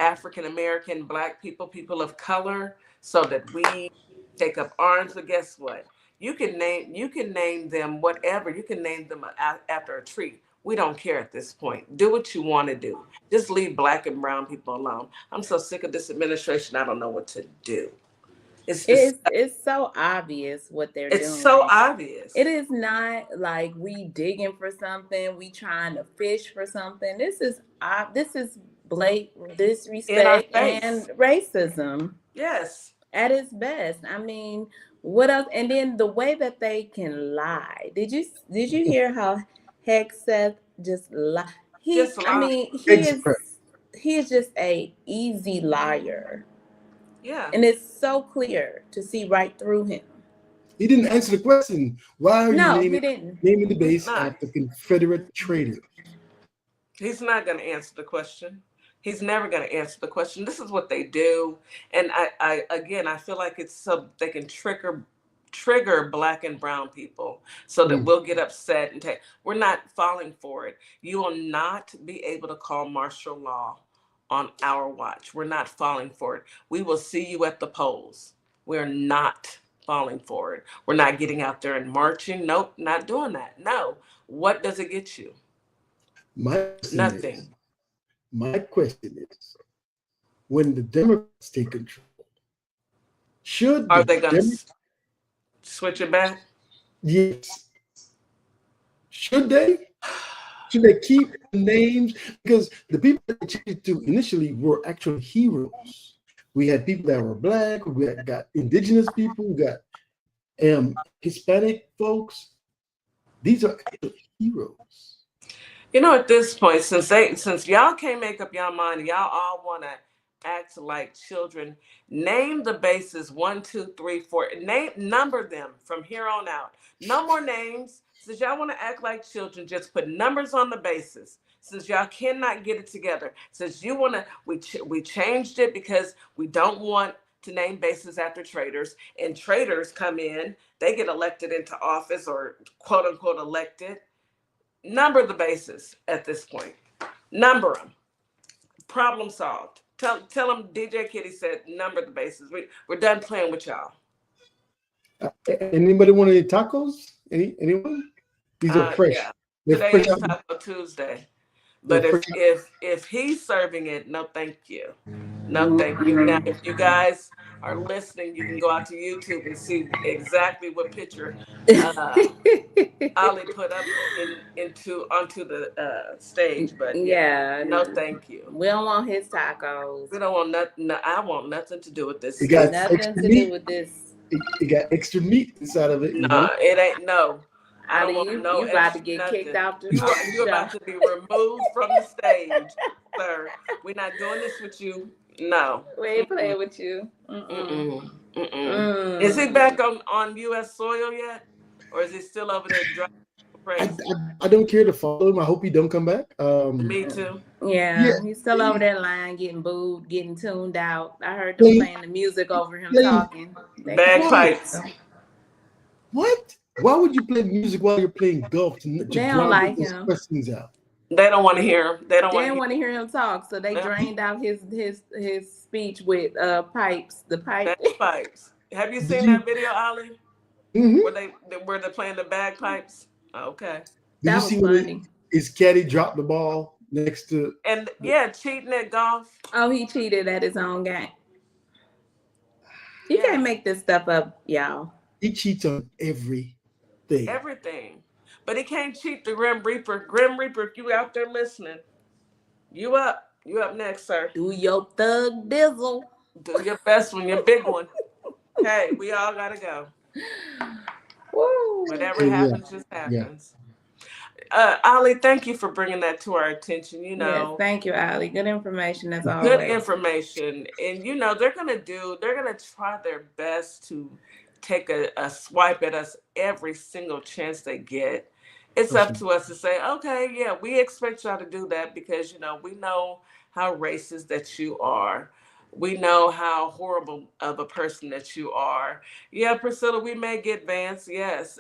African American, Black people, people of color, so that we take up arms. But guess what? You can name them whatever. You can name them after a tree. We don't care at this point. Do what you want to do. Just leave Black and brown people alone. I'm so sick of this administration. I don't know what to do. It's so obvious what they're doing. It's so obvious. It is not like we digging for something, we trying to fish for something. This is blatant disrespect and racism. Yes. At its best. I mean, what else? And then the way that they can lie. Did you hear how Hegseth just lie? He is just a easy liar. Yeah. And it's so clear to see right through him. He didn't answer the question. Why are you naming the base after Confederate traitors? He's not going to answer the question. He's never going to answer the question. This is what they do. And I feel like it's so they can trigger Black and brown people so that we'll get upset and we're not falling for it. You will not be able to call martial law on our watch. We're not falling for it. We will see you at the polls. We're not falling for it. We're not getting out there and marching. Nope, not doing that. No. What does it get you? Nothing. My question is, when the Democrats take control, are they going to switch it back? Yes. Should they? Should they keep the names? Because the people that they changed to initially were actually heroes. We had people that were Black, we got indigenous people, we got Hispanic folks. These are actually heroes. You know, at this point, since y'all can't make up y'all mind, y'all all want to act like children, name the bases 1, 2, 3, 4. Number them from here on out. No more names. Since y'all want to act like children, just put numbers on the bases. Since y'all cannot get it together, since you want to, we changed it because we don't want to name bases after traitors. And traitors come in, they get elected into office or quote unquote elected. Number the bases at this point. Number them. Problem solved. Tell them DJ Kitty said number the bases. We're done playing with y'all. Anybody want any tacos? Anyone? These are fresh. Yeah. They're Today fresh is Taco Tuesday. But if he's serving it, no thank you. No thank you. Now, if you guys are listening, you can go out to YouTube and see exactly what picture Ali put up onto the stage. But no thank you. We don't want his tacos. We don't want nothing. No, I want nothing to do with this. It got nothing to do with this. It got extra meat inside of it. No, it ain't no. I don't you want no about to get kicked out the You're about to be removed from the stage, sir. We're not doing this with you. No. We ain't playing with you. Is he back on U.S. soil yet? Or is he still over there driving crazy? I don't care to follow him. I hope he don't come back. Me too. Yeah, he's still over that line getting booed, getting tuned out. I heard them playing the music over him talking. Bagpipes. What? Why would you play music while you're playing golf to don't like him. Questions out? They don't want to hear him. They don't want to hear him talk, so they drained out his speech with pipes. The pipes. Have you seen that video, Ali? Where they're playing the bagpipes? Okay. Did you see funny. His caddy dropped the ball next to cheating at golf. Oh, he cheated at his own game. You can't make this stuff up, y'all. He cheats on everything. Everything. But he can't cheat the Grim Reaper. Grim Reaper, if you out there listening, you up. You up next, sir. Do your thug dizzle. Do your best one, your big one. Hey, we all gotta go. Woo. Whatever happens, just happens. Ali, thank you for bringing that to our attention. Yes, thank you, Ali. Good information as always. Good information. And they're gonna try their best to take a swipe at us every single chance they get. It's up to us to say, okay, yeah, we expect y'all to do that because, we know how racist that you are. We know how horrible of a person that you are. Yeah, Priscilla, we may get Vance. Yes.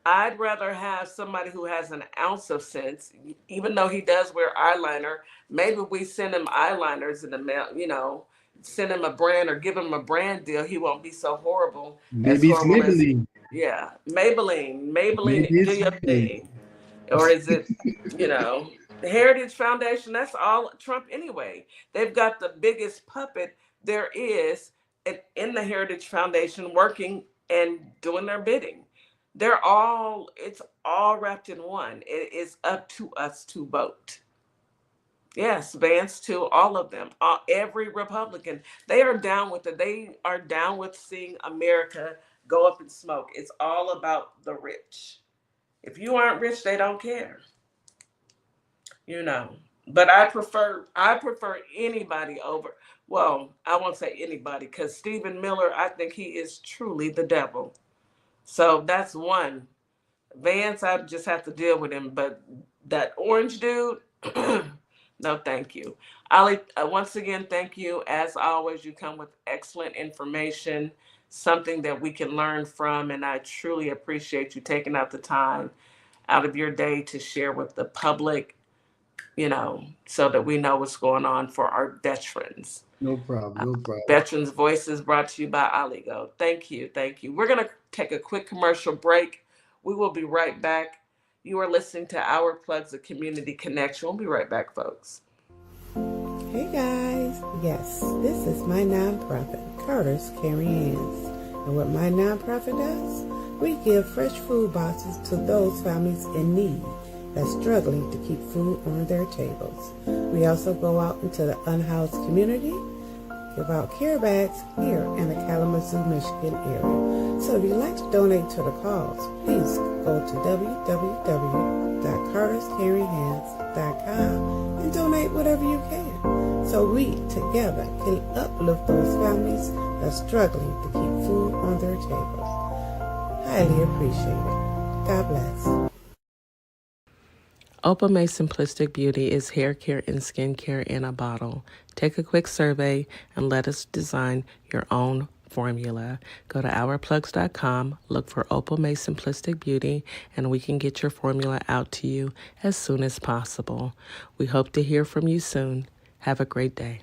I'd rather have somebody who has an ounce of sense, even though he does wear eyeliner. Maybe we send him eyeliners in the mail, send him a brand or give him a brand deal. He won't be so horrible, as Maybe it's horrible as, Maybelline. yeah, Maybelline, Maybe do it's your Maybelline. thing. Or is it, the Heritage Foundation? That's all Trump anyway. They've got the biggest puppet there is in the Heritage Foundation working and doing their bidding. It's all wrapped in one. It is up to us to vote. Yes, Vance too, all of them, every Republican, they are down with it. They are down with seeing America go up in smoke. It's all about the rich. If you aren't rich, they don't care. you know. But I prefer anybody over. Well, I won't say anybody because Stephen Miller, I think he is truly the devil. So that's one. Vance, I just have to deal with him. But that orange dude, no, thank you. Ali, once again, thank you. As always, you come with excellent information, something that we can learn from, and I truly appreciate you taking out the time out of your day to share with the public, so that we know what's going on for our veterans. No problem. No problem. Veterans Voices brought to you by Aligo. Thank you. Thank you. We're going to take a quick commercial break. We will be right back. You are listening to Our Plugs, a Community Connection. We'll be right back, folks. Hey guys, yes, this is my nonprofit, Carter's Caring Hands. And what my nonprofit does, we give fresh food boxes to those families in need that's struggling to keep food on their tables. We also go out into the unhoused community, give out care bags here in the Kalamazoo, Michigan area. So if you'd like to donate to the cause, please go to www.carterscaringhands.com and donate whatever you can, so we together can uplift those families that's struggling to keep food on their tables. Highly appreciated. God bless. Opame Simplistic Beauty is hair care and skin care in a bottle. Take a quick survey and let us design your own formula. Go to ourplugs.com, look for Opame Simplistic Beauty, and we can get your formula out to you as soon as possible. We hope to hear from you soon. Have a great day.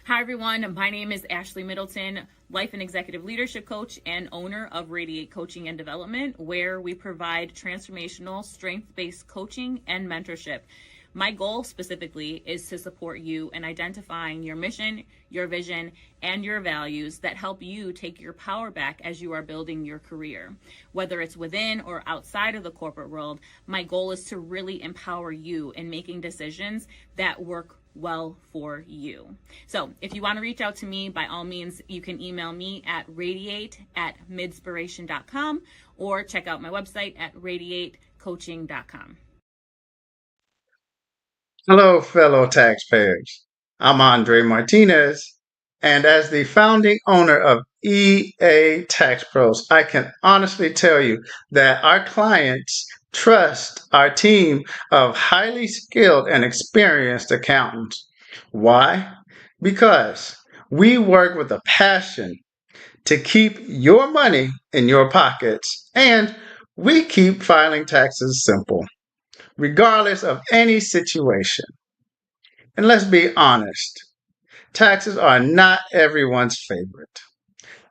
Hi, everyone. My name is Ashley Middleton, life and executive leadership coach and owner of Radiate Coaching and Development, where we provide transformational, strength-based coaching and mentorship. My goal specifically is to support you in identifying your mission, your vision, and your values that help you take your power back as you are building your career. Whether it's within or outside of the corporate world, my goal is to really empower you in making decisions that work well for you. So if you want to reach out to me, by all means, you can email me at radiate@midspiration.com or check out my website at radiatecoaching.com. Hello, fellow taxpayers. I'm Andre Martinez, and as the founding owner of EA Tax Pros, I can honestly tell you that our clients trust our team of highly skilled and experienced accountants. Why? Because we work with a passion to keep your money in your pockets, and we keep filing taxes simple, regardless of any situation. And let's be honest, taxes are not everyone's favorite.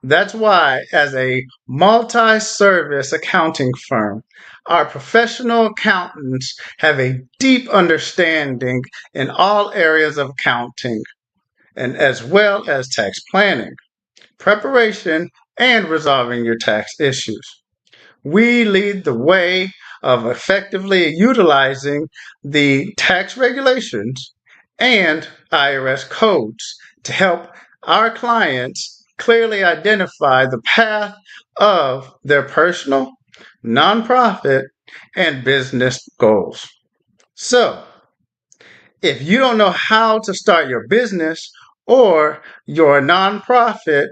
That's why, as a multi-service accounting firm, our professional accountants have a deep understanding in all areas of accounting, and as well as tax planning, preparation, and resolving your tax issues. We lead the way of effectively utilizing the tax regulations and IRS codes to help our clients clearly identify the path of their personal, nonprofit, and business goals. So, if you don't know how to start your business or your nonprofit,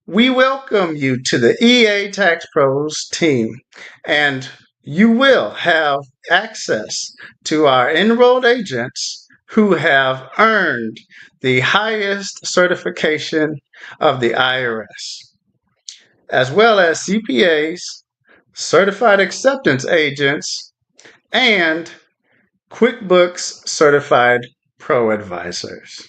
we welcome you to the EA Tax Pros team, and you will have access to our enrolled agents who have earned the highest certification of the IRS, as well as CPAs, certified acceptance agents, and QuickBooks certified pro advisors.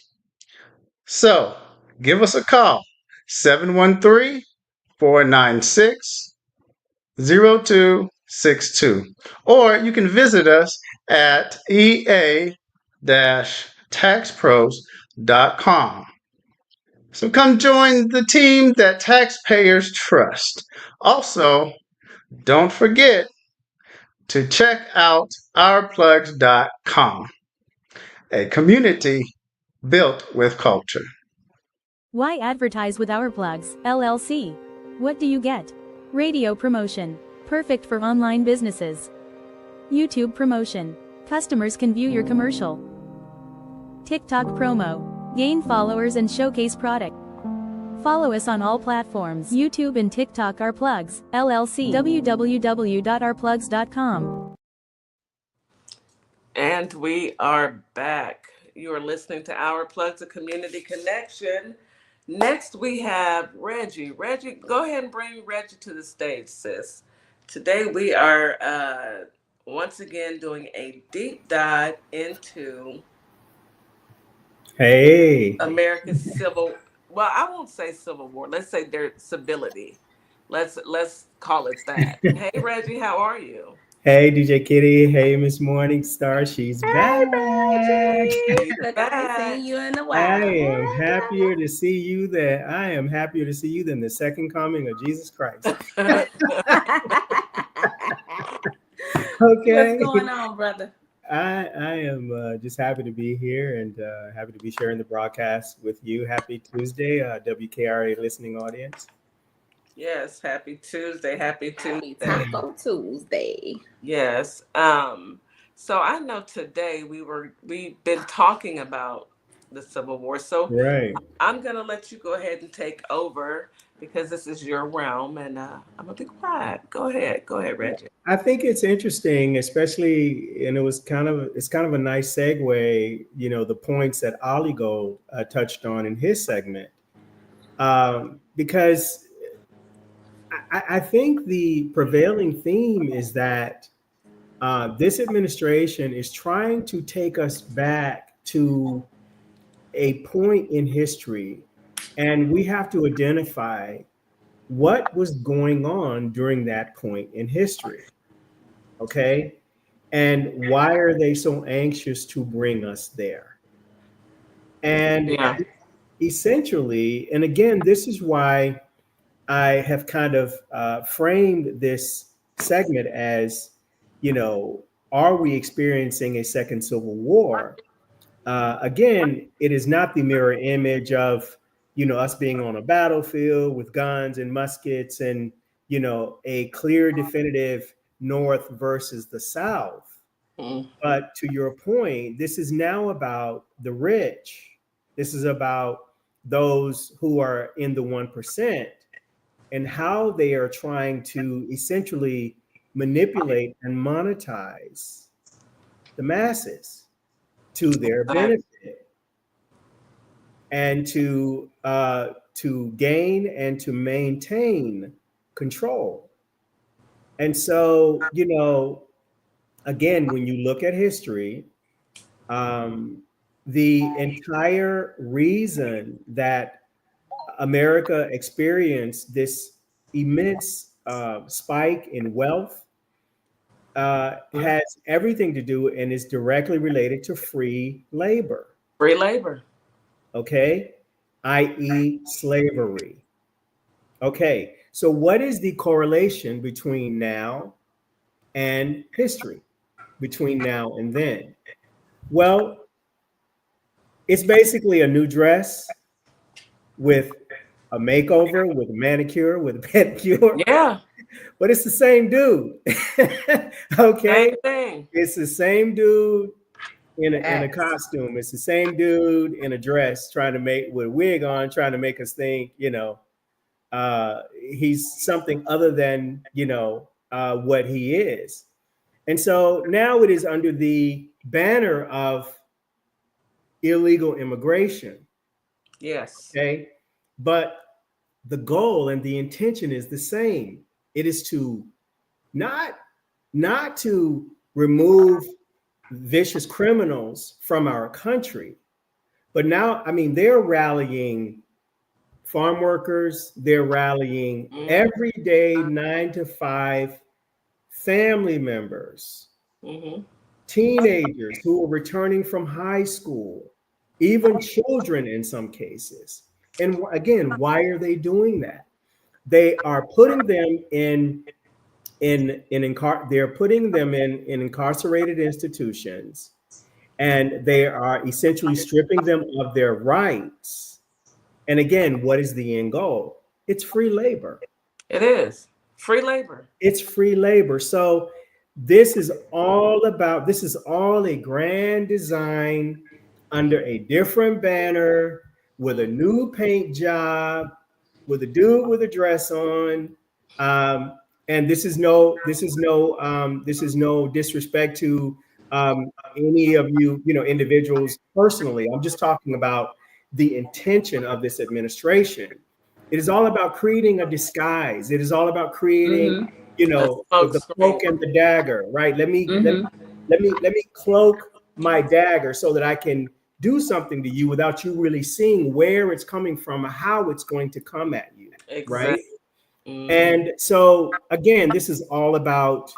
So give us a call, 713-496-0262, or you can visit us at ea-taxpros.com. So come join the team that taxpayers trust. Also, don't forget to check out ourplugs.com, a community built with culture. Why advertise with Our Plugs, LLC? What do you get? Radio promotion. Perfect for online businesses. YouTube promotion. Customers can view your commercial. TikTok promo. Gain followers and showcase product. Follow us on all platforms, YouTube and TikTok. Our Plugs, LLC. www.ourplugs.com. And we are back. You are listening to Our Plugs, a Community Connection. Next, we have Reggie. Reggie, go ahead and bring Reggie to the stage, sis. Today, we are once again doing a deep dive into America's well, I won't say Civil War. Let's say their civility. Let's call it that. Hey, Reggie, how are you? Hey, DJ Kitty. Hey, Miss Morningstar. She's back. Reggie, look, I ain't seen you in a while. I am happier to see you than the second coming of Jesus Christ. Okay. What's going on, brother? I am just happy to be here and happy to be sharing the broadcast with you. Happy Tuesday, WKRA listening audience. Yes, happy Tuesday. Happy Taco Tuesday. Yes. So I know today we've been talking about the Civil War. So right. I'm gonna let you go ahead and take over because this is your realm, and I'm gonna be quiet. Go ahead, Reggie. I think it's interesting, especially, and it's kind of a nice segue. You know, the points that Oligo touched on in his segment, because I think the prevailing theme is that this administration is trying to take us back to a point in history, and we have to identify what was going on during that point in history. Okay? And why are they so anxious to bring us there? And essentially, and again, this is why I have kind of framed this segment as, you know, are we experiencing a second civil war? Again, it is not the mirror image of, you know, us being on a battlefield with guns and muskets and, you know, a clear, definitive North versus the South. But to your point, this is now about the rich. This is about those who are in the 1%. And how they are trying to essentially manipulate and monetize the masses to their benefit and to gain and to maintain control. And so, you know, again, when you look at history, the entire reason that America experienced this immense spike in wealth has everything to do and is directly related to free labor. Free labor. Okay, i.e. slavery. Okay, so what is the correlation between now and history, between now and then? Well, it's basically a new dress with a makeover, with a manicure, with a pedicure. Yeah. But it's the same dude. Okay. Same thing. It's the same dude in a costume. It's the same dude in a dress trying to make, with a wig on, trying to make us think, you know, he's something other than, you know, what he is. And so now it is under the banner of illegal immigration. Yes. Okay. But the goal and the intention is the same. It is to not to remove vicious criminals from our country, but now, I mean, they're rallying farm workers, they're rallying everyday 9 to 5 family members, teenagers who are returning from high school, even children in some cases. And again, why are they doing that? They are putting them they're putting them in incarcerated institutions, and they are essentially stripping them of their rights. And again, what is the end goal? It's free labor. It is free labor. It's free labor. So this is all a grand design under a different banner with a new paint job, with a dude with a dress on. And this is no disrespect to any of you individuals personally. I'm just talking about the intention of this administration. It is all about creating a disguise. It is all about creating, the cloak and the dagger, right? Let me cloak my dagger so that I can do something to you without you really seeing where it's coming from or how it's going to come at you, right? And so again, this is all about,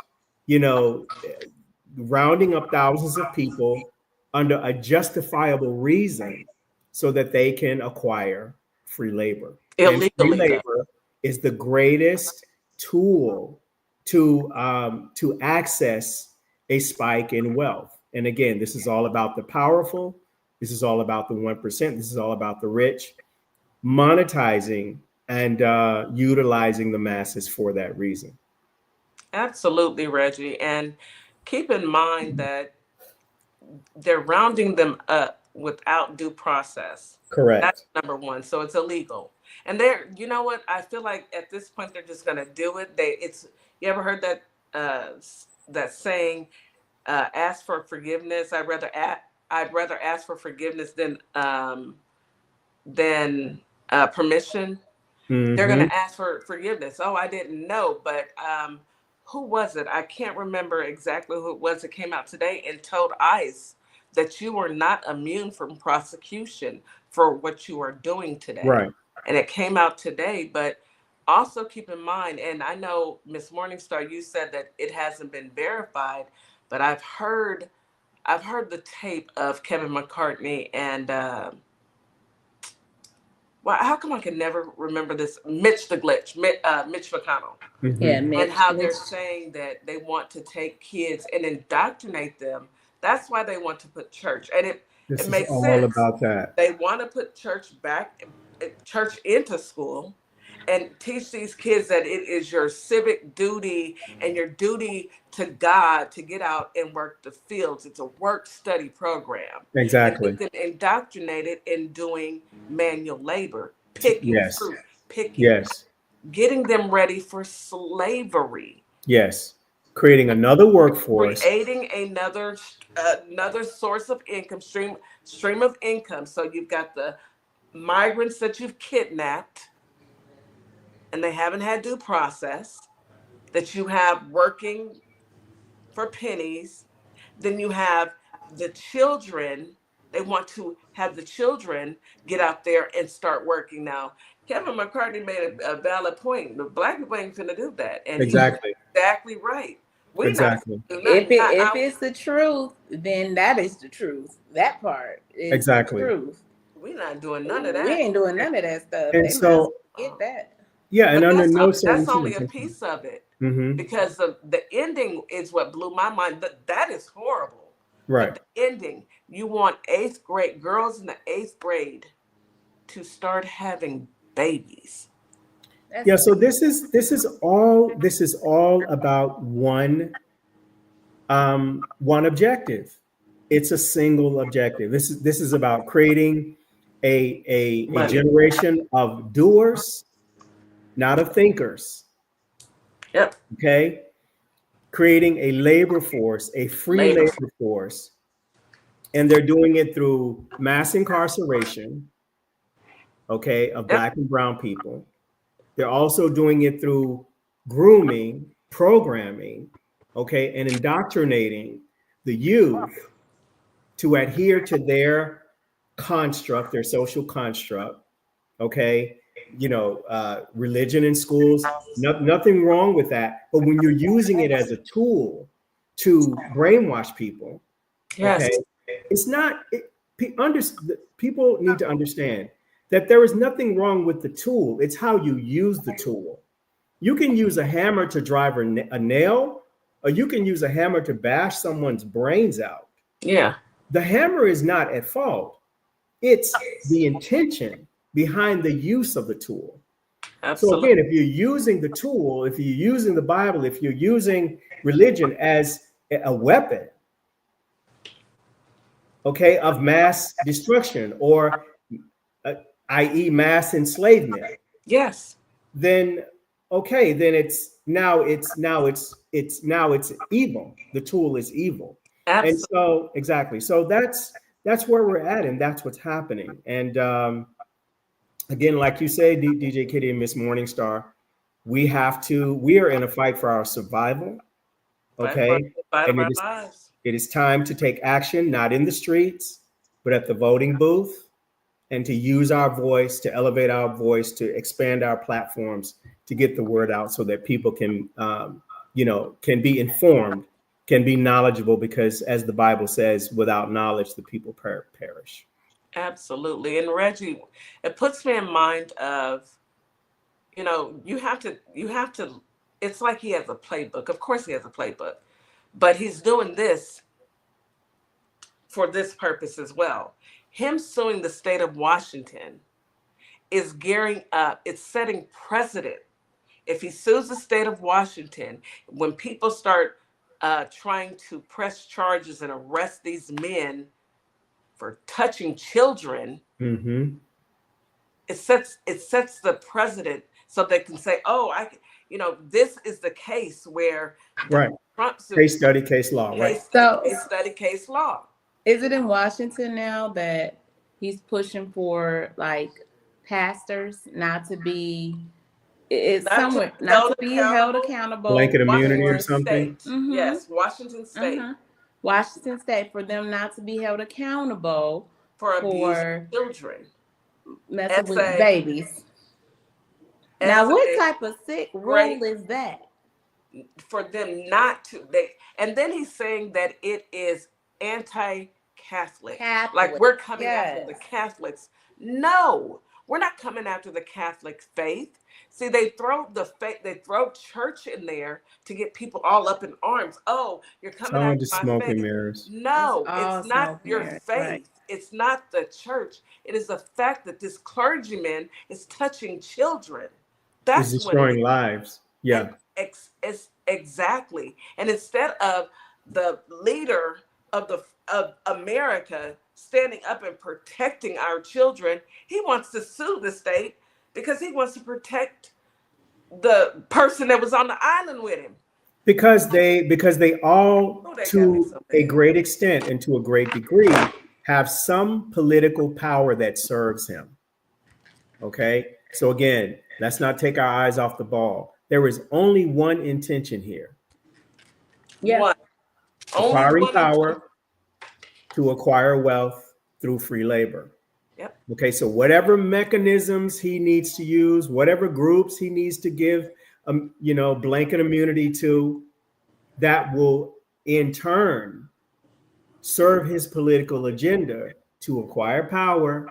rounding up thousands of people under a justifiable reason so that they can acquire free labor. And free labor is the greatest tool to access a spike in wealth. And again, this is all about the powerful. This is all about the 1%. This is all about the rich monetizing and utilizing the masses for that reason. Absolutely, Reggie. And keep in mind that they're rounding them up without due process. Correct. That's number one. So it's illegal. And you know what? I feel like at this point they're just going to do it. You ever heard that saying, ask for forgiveness? I'd rather ask for forgiveness than permission. They're going to ask for forgiveness. Oh, I didn't know, but who was it? I can't remember exactly who it was that came out today and told ICE that you were not immune from prosecution for what you are doing today. Right. And it came out today, but also keep in mind, and I know Miss Morningstar, you said that it hasn't been verified, but I've heard the tape of Kevin McCartney and how come I can never remember this? Mitch McConnell. Yeah, Mitch. And how they're saying that they want to take kids and indoctrinate them. That's why they want to put church. And it makes all sense. About that. They want to put church into school and teach these kids that it is your civic duty and your duty to God to get out and work the fields. It's a work study program. Exactly. And then indoctrinated in doing manual labor, picking fruit, getting them ready for slavery. Yes. Creating another workforce. Creating another source of income, stream of income. So you've got the migrants that you've kidnapped and they haven't had due process, that you have working for pennies. Then you have the children. They want to have the children get out there and start working. Now, Kevin McCartney made a valid point. The Black people ain't finna do that. And exactly. He's exactly right. If it's the truth, then that is the truth. That part is exactly the truth. We're not doing none of that. We ain't doing none of that stuff. And so get that. Yeah, and under no that's only a piece of it. Because the ending is what blew my mind. That is horrible. Right. But the ending, you want 8th grade girls in the 8th grade to start having babies. Yeah, so this is all about one objective. It's a single objective. This is about creating a generation of doers, not of thinkers. Yep. Okay. Creating a labor force, a free labor force. And they're doing it through mass incarceration, okay, of Black and brown people. They're also doing it through grooming programming, okay, and indoctrinating the youth to adhere to their construct, their social construct, okay, religion in schools, nothing wrong with that. But when you're using it as a tool to brainwash people, Yes. okay, it's not, people need to understand that there is nothing wrong with the tool. It's how you use the tool. You can use a hammer to drive a nail, or you can use a hammer to bash someone's brains out. Yeah. The hammer is not at fault. It's the intention behind the use of the tool. Absolutely. So again, if you're using the tool, if you're using the Bible, if you're using religion as a weapon, okay, of mass destruction, or i.e. mass enslavement. Yes. Then okay, then it's evil. The tool is evil. Absolutely. And so exactly. So that's where we're at, and that's what's happening. And again, like you say, DJ Kitty and Miss Morningstar, we are in a fight for our survival. Okay. And it is time to take action, not in the streets, but at the voting booth, and to use our voice, to elevate our voice, to expand our platforms, to get the word out so that people can, can be informed, can be knowledgeable, because as the Bible says, without knowledge, the people perish. Absolutely. And Reggie, it puts me in mind of, you have to, it's like he has a playbook. Of course he has a playbook, but he's doing this for this purpose as well. Him suing the state of Washington is gearing up. It's setting precedent. If he sues the state of Washington, when people start trying to press charges and arrest these men for touching children, it sets the precedent, so they can say, "Oh, this is the case where right, Trump case study, case law, right? Case study, case law." Is it in Washington now that he's pushing for like pastors not to be? It's somewhere not to be held accountable. Blanket immunity or something. Yes, Washington State. Washington State, for them not to be held accountable for abusing children, messing with babies. Now, what type of sick rule is that? For them not to, and then he's saying that it is anti-Catholic. Like we're coming after the Catholics. No, we're not coming after the Catholic faith. See, they throw church in there to get people all up in arms. Oh, you're coming after my smoke faith. And mirrors. No, it's not your faith. Right. It's not the church. It is the fact that this clergyman is touching children. That's it's destroying lives. Yeah. Exactly. And instead of the leader of America standing up and protecting our children, he wants to sue the state because he wants to protect the person that was on the island with him. Because they all, to a great extent and to a great degree, have some political power that serves him. Okay? So again, let's not take our eyes off the ball. There is only one intention here. Yeah. Acquiring power to acquire wealth through free labor. Yep. Okay, so whatever mechanisms he needs to use, whatever groups he needs to give, blanket immunity to, that will in turn serve his political agenda to acquire power,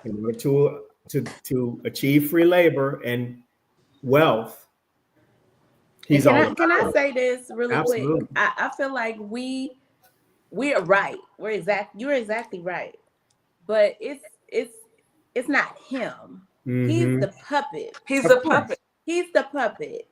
in order to achieve free labor and wealth. Can I say this really quick? I feel like we are right. You're exactly right. But it's not him. He's the puppet. He's the puppet. He's the puppet.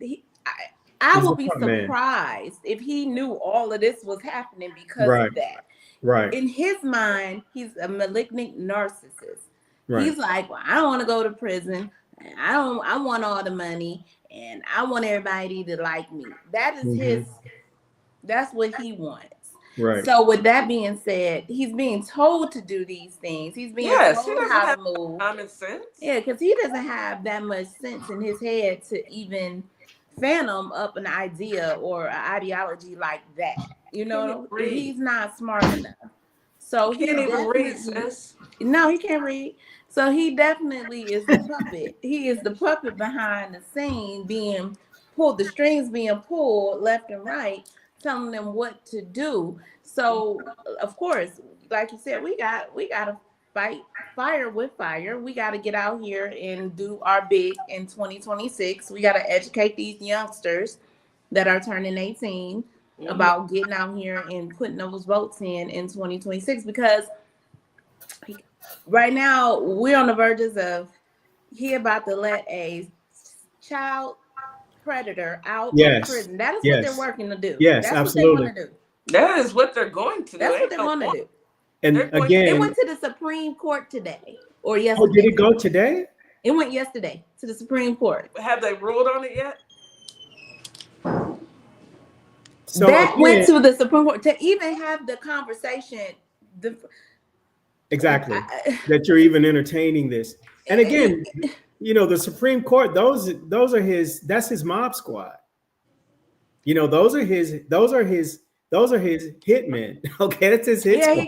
I will be surprised if he knew all of this was happening because of that. Right. In his mind, he's a malignant narcissist. Right. He's like, well, I don't want to go to prison. I want all the money, and I want everybody to like me. That is that's what he wants. Right. So with that being said, he's being told to do these things. He's being told how to move. Common sense. Yeah, because he doesn't have that much sense in his head to even phantom up an idea or an ideology like that. You know, he's not smart enough. So he can't even read, definitely, sis. no, he can't read. So he definitely is the puppet. He is the puppet behind the scene, being pulled, the strings being pulled left and right, telling them what to do. So of course, like you said, we gotta fight fire with fire. We gotta get out here and do our big in 2026. We gotta educate these youngsters that are turning 18 about getting out here and putting those votes in 2026, because right now we're on the verges of he about to let a child predator out of prison. That is what they're working to do. Yes, that's absolutely. what they want to do. That is what they're going to do. That's what they want to do. And again, it went to the Supreme Court today or yesterday. Oh, did it go today? It went yesterday to the Supreme Court. Have they ruled on it yet? So that went to the Supreme Court to even have the conversation. Exactly. That you're even entertaining this. And again, you know, the Supreme Court, those are that's his mob squad. You know, those are his hitmen. Okay, that's his hit squad.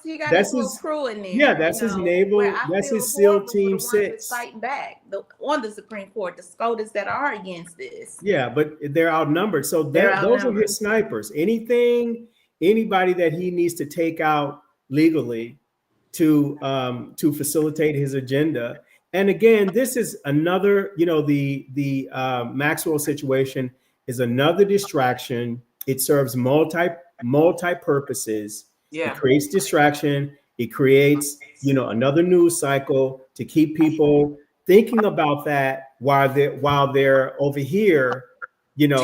He got his little crew in there. Yeah, that's his naval, that's his SEAL Team 6. Fighting back on the Supreme Court, the SCOTUS that are against this. Yeah, but they're outnumbered. So those are his snipers. Anybody that he needs to take out legally to facilitate his agenda. And again, this is another, you know, the Maxwell situation is another distraction. It serves multi purposes. Yeah. It creates distraction. It creates, you know, another news cycle to keep people thinking about that while they're over here, you know,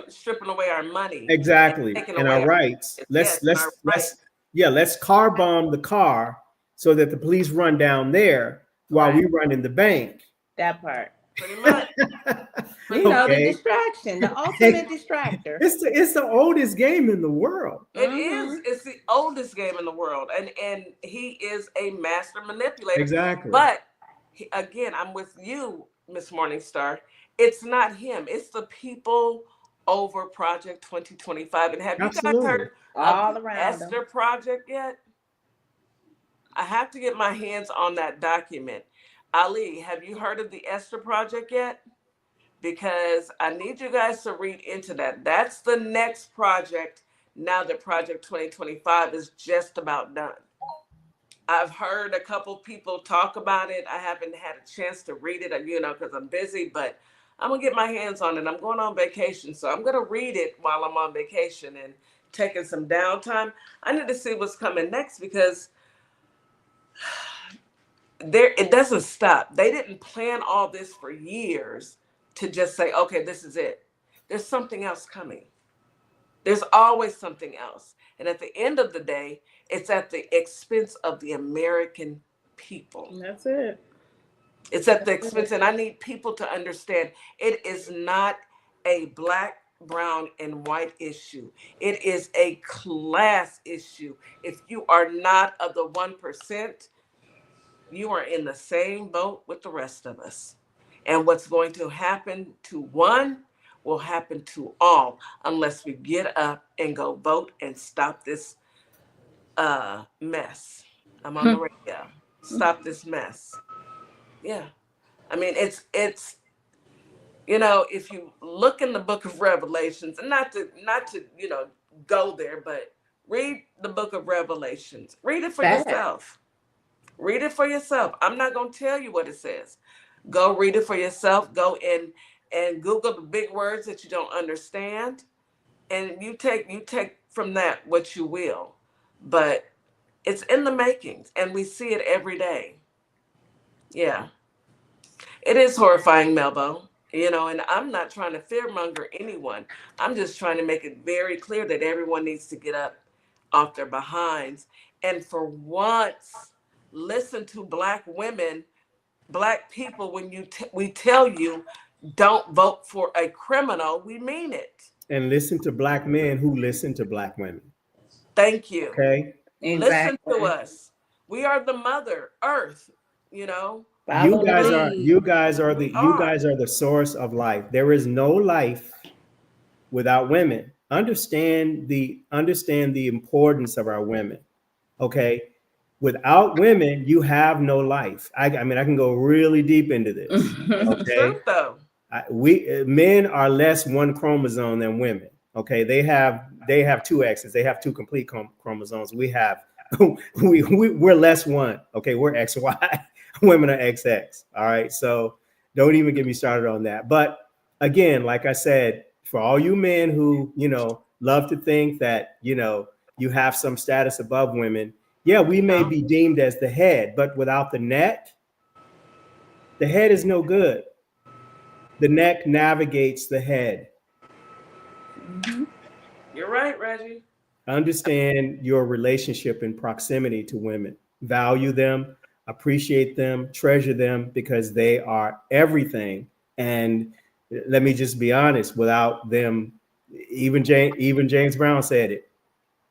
stripping away our money. Exactly. And our rights. Let's car bomb the car so that the police run down there while we run in the bank. That part. Pretty much. You know, the distraction, the ultimate distractor. It's the oldest game in the world. It is. It's the oldest game in the world, and he is a master manipulator. Exactly. But again, I'm with you, Miss Morningstar. It's not him. It's the people over Project 2025. And have you guys heard of the Esther Project yet? I have to get my hands on that document. Ali, have you heard of the Esther Project yet? Because I need you guys to read into that. That's the next project now that Project 2025 is just about done. I've heard a couple people talk about it. I haven't had a chance to read it, you know, because I'm busy, but I'm going to get my hands on it. I'm going on vacation, so I'm going to read it while I'm on vacation and taking some downtime. I need to see what's coming next because it doesn't stop. They didn't plan all this for years to just say, okay, this is it. There's something else coming. There's always something else. And at the end of the day, it's at the expense of the American people. That's it. It's at the expense, and I need people to understand it is not a black, brown, and white issue. It is a class issue. If you are not of the 1%, you are in the same boat with the rest of us. And what's going to happen to one will happen to all unless we get up and go vote and stop this mess. I'm on the radio. Stop this mess. Yeah. I mean, it's you know, if you look in the book of Revelations, and not to you know, go there, but read the book of Revelations. Read it for yourself. Read it for yourself. I'm not going to tell you what it says. Go read it for yourself. Go and Google the big words that you don't understand, and you take from that what you will. But it's in the makings, and we see it every day. Yeah. It is horrifying, Melbo. You know, and I'm not trying to fearmonger anyone. I'm just trying to make it very clear that everyone needs to get up off their behinds. And for once, listen to Black women, Black people, when we tell you don't vote for a criminal, we mean it. And listen to Black men who listen to Black women. Thank you. Okay. Exactly. Listen to us. We are the Mother Earth, you know. You guys are believe. you guys are the source of life. There is no life without women. Understand the importance of our women. Okay. Without women, you have no life. I mean, I can go really deep into this. It's the truth, though. We men are less one chromosome than women. Okay, they have two X's. They have two complete chromosomes. We have we're less one. Okay, we're XY. Women are XX. All right, so don't even get me started on that. But again, like I said, for all you men who love to think that you have some status above women, yeah, we may be deemed as the head, but without the neck, the head is no good. The neck navigates the head. You're right, Reggie. Understand your relationship and proximity to women. Value them, appreciate them, treasure them, because they are everything. And let me just be honest, without them, even James Brown said it.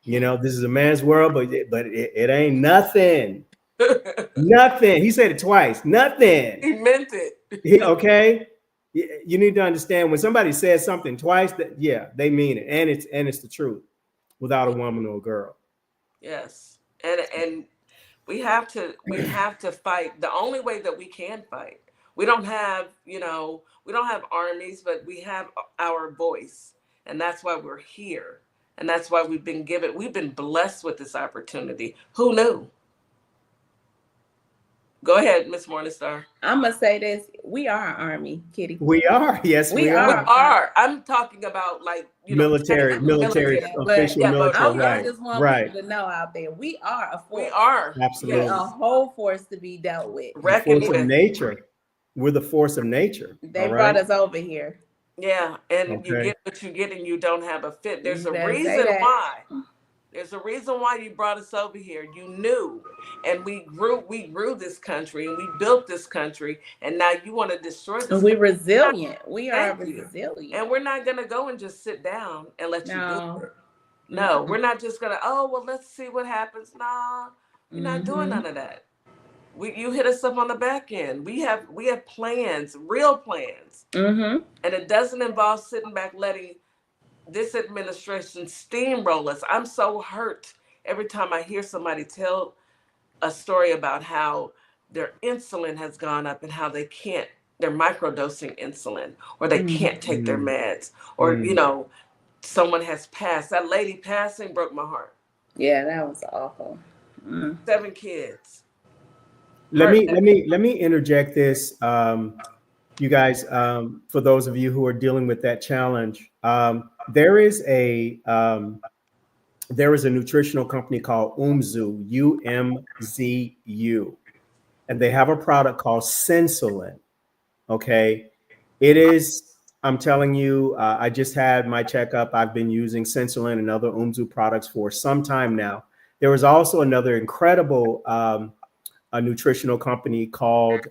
This is a man's world, but it ain't nothing. Nothing. He said it twice. Nothing. He meant it. Okay. You need to understand when somebody says something twice, that they mean it, and it's the truth. Without a woman or a girl. Yes, and we have to fight. The only way that we can fight. We don't have armies, but we have our voice, and that's why we're here, and that's why we've been blessed with this opportunity. Who knew? Go ahead, Miss Morningstar. I'm gonna say this: we are an army, Kitty. We are. Yes, we are. We are. I'm talking about military, official military. I just want people to know out there, we are a force. We are absolutely a whole force to be dealt with. The force of nature. We're the force of nature. They brought us over here. Yeah, and you get what you get, and you don't have a fit. There's a reason why. There's a reason why you brought us over here. You knew, and we grew this country, and we built this country, and now you want to destroy this. We're resilient. We are resilient, and we're not gonna go and just sit down and let you do it. No, we're not just gonna. Oh well, let's see what happens. Nah, we're not doing none of that. You hit us up on the back end. We have plans, real plans, and it doesn't involve sitting back letting this administration steamroll us. I'm so hurt every time I hear somebody tell a story about how their insulin has gone up and how they're microdosing insulin, or they can't take their meds, or someone has passed. That lady passing broke my heart. Yeah, that was awful. 7 kids. Let me interject this. You guys, for those of you who are dealing with that challenge, there is a nutritional company called UMZU, UMZU, and they have a product called Sensulin. Okay, it is. I'm telling you, I just had my checkup. I've been using Sensulin and other UMZU products for some time now. There was also another incredible a nutritional company called.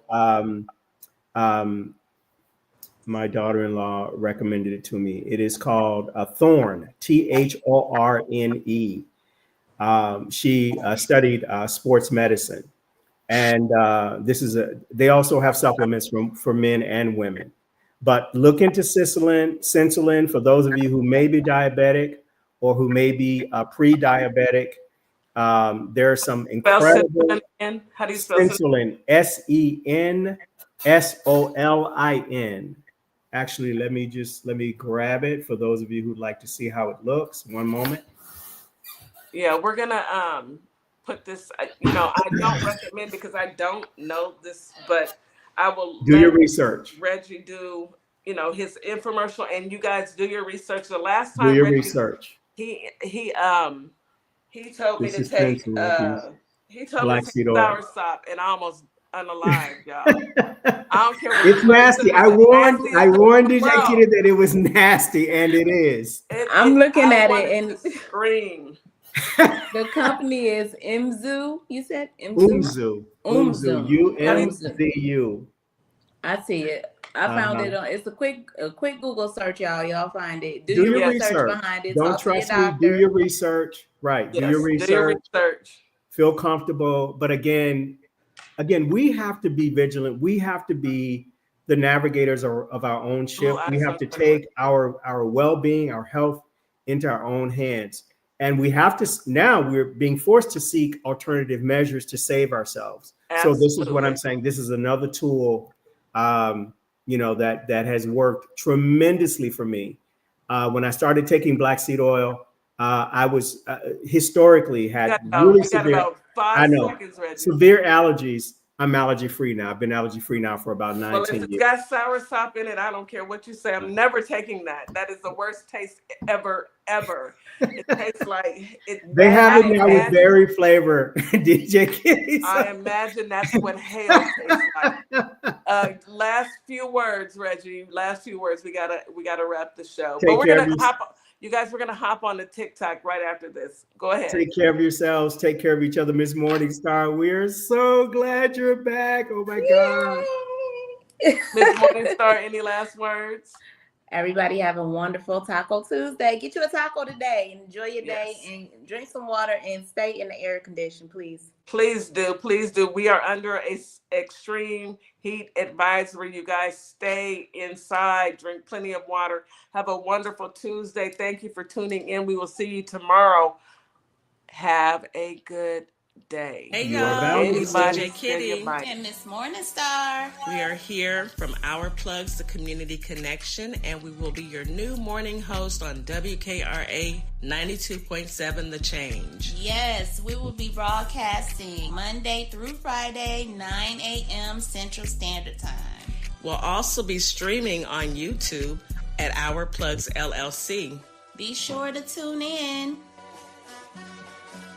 My daughter-in-law recommended it to me. It is called Thorne, THORNE. She studied sports medicine, and they also have supplements for men and women. But look into Sensulin for those of you who may be diabetic or who may be pre-diabetic. There are some incredible How do you spell Sensulin? SENSOLIN. Actually, let me grab it for those of you who'd like to see how it looks. One moment. Yeah, we're gonna put this. I don't recommend because I don't know this, but I will do your research. Reggie do his infomercial, and you guys do your research. The last time do your Reggie, research. He told me to take black seed oil. sour sop, and I almost unalive, y'all. I don't care. It's nasty. I warned DJ Kitty that it was nasty, and it is. I'm looking at it and scream. The company is UMZU. You said UMZU. UMZU. I see it. I found it on. It's a quick Google search, y'all. Y'all find it. Do your research behind it. Don't trust me. Do your research. Right. Yes, do your research. Do your research. Feel comfortable, but again, again, we have to be vigilant. We have to be the navigators of our own ship. We have to take our well-being, our health into our own hands. And we have to, now we're being forced to seek alternative measures to save ourselves. Absolutely. So this is what I'm saying. This is another tool, that has worked tremendously for me. When I started taking black seed oil, I was historically had really severe, about 5 seconds, Reggie. severe allergies. I'm allergy free now. I've been allergy free now for about 10 Well, if years. it's got soursop in it, I don't care what you say. I'm never taking that. That is the worst taste ever. It tastes like it. They have it now with berry flavor, DJ Kitty. I imagine that's what hell tastes like. Last few words, Reggie. Last few words. We gotta wrap the show. But we're gonna hop. You guys, we're gonna hop on the TikTok right after this. Go ahead. Take care of yourselves. Take care of each other, Miss Morningstar. We're so glad you're back. Oh my God. Miss Morningstar, any last words? Everybody have a wonderful Taco Tuesday. Get you a taco today. Enjoy your day and drink some water and stay in the air condition, please. Please do. Please do. We are under a extreme heat advisory. You guys stay inside, drink plenty of water. Have a wonderful Tuesday. Thank you for tuning in. We will see you tomorrow. Have a good day. Hey y'all, it's DJ Kitty and Miss Morningstar. We are here from Our Plugs, the Community Connection, and we will be your new morning host on WKRA 92.7 The Change. Yes, we will be broadcasting Monday through Friday, 9 a.m. Central Standard Time. We'll also be streaming on YouTube at Our Plugs LLC. Be sure to tune in.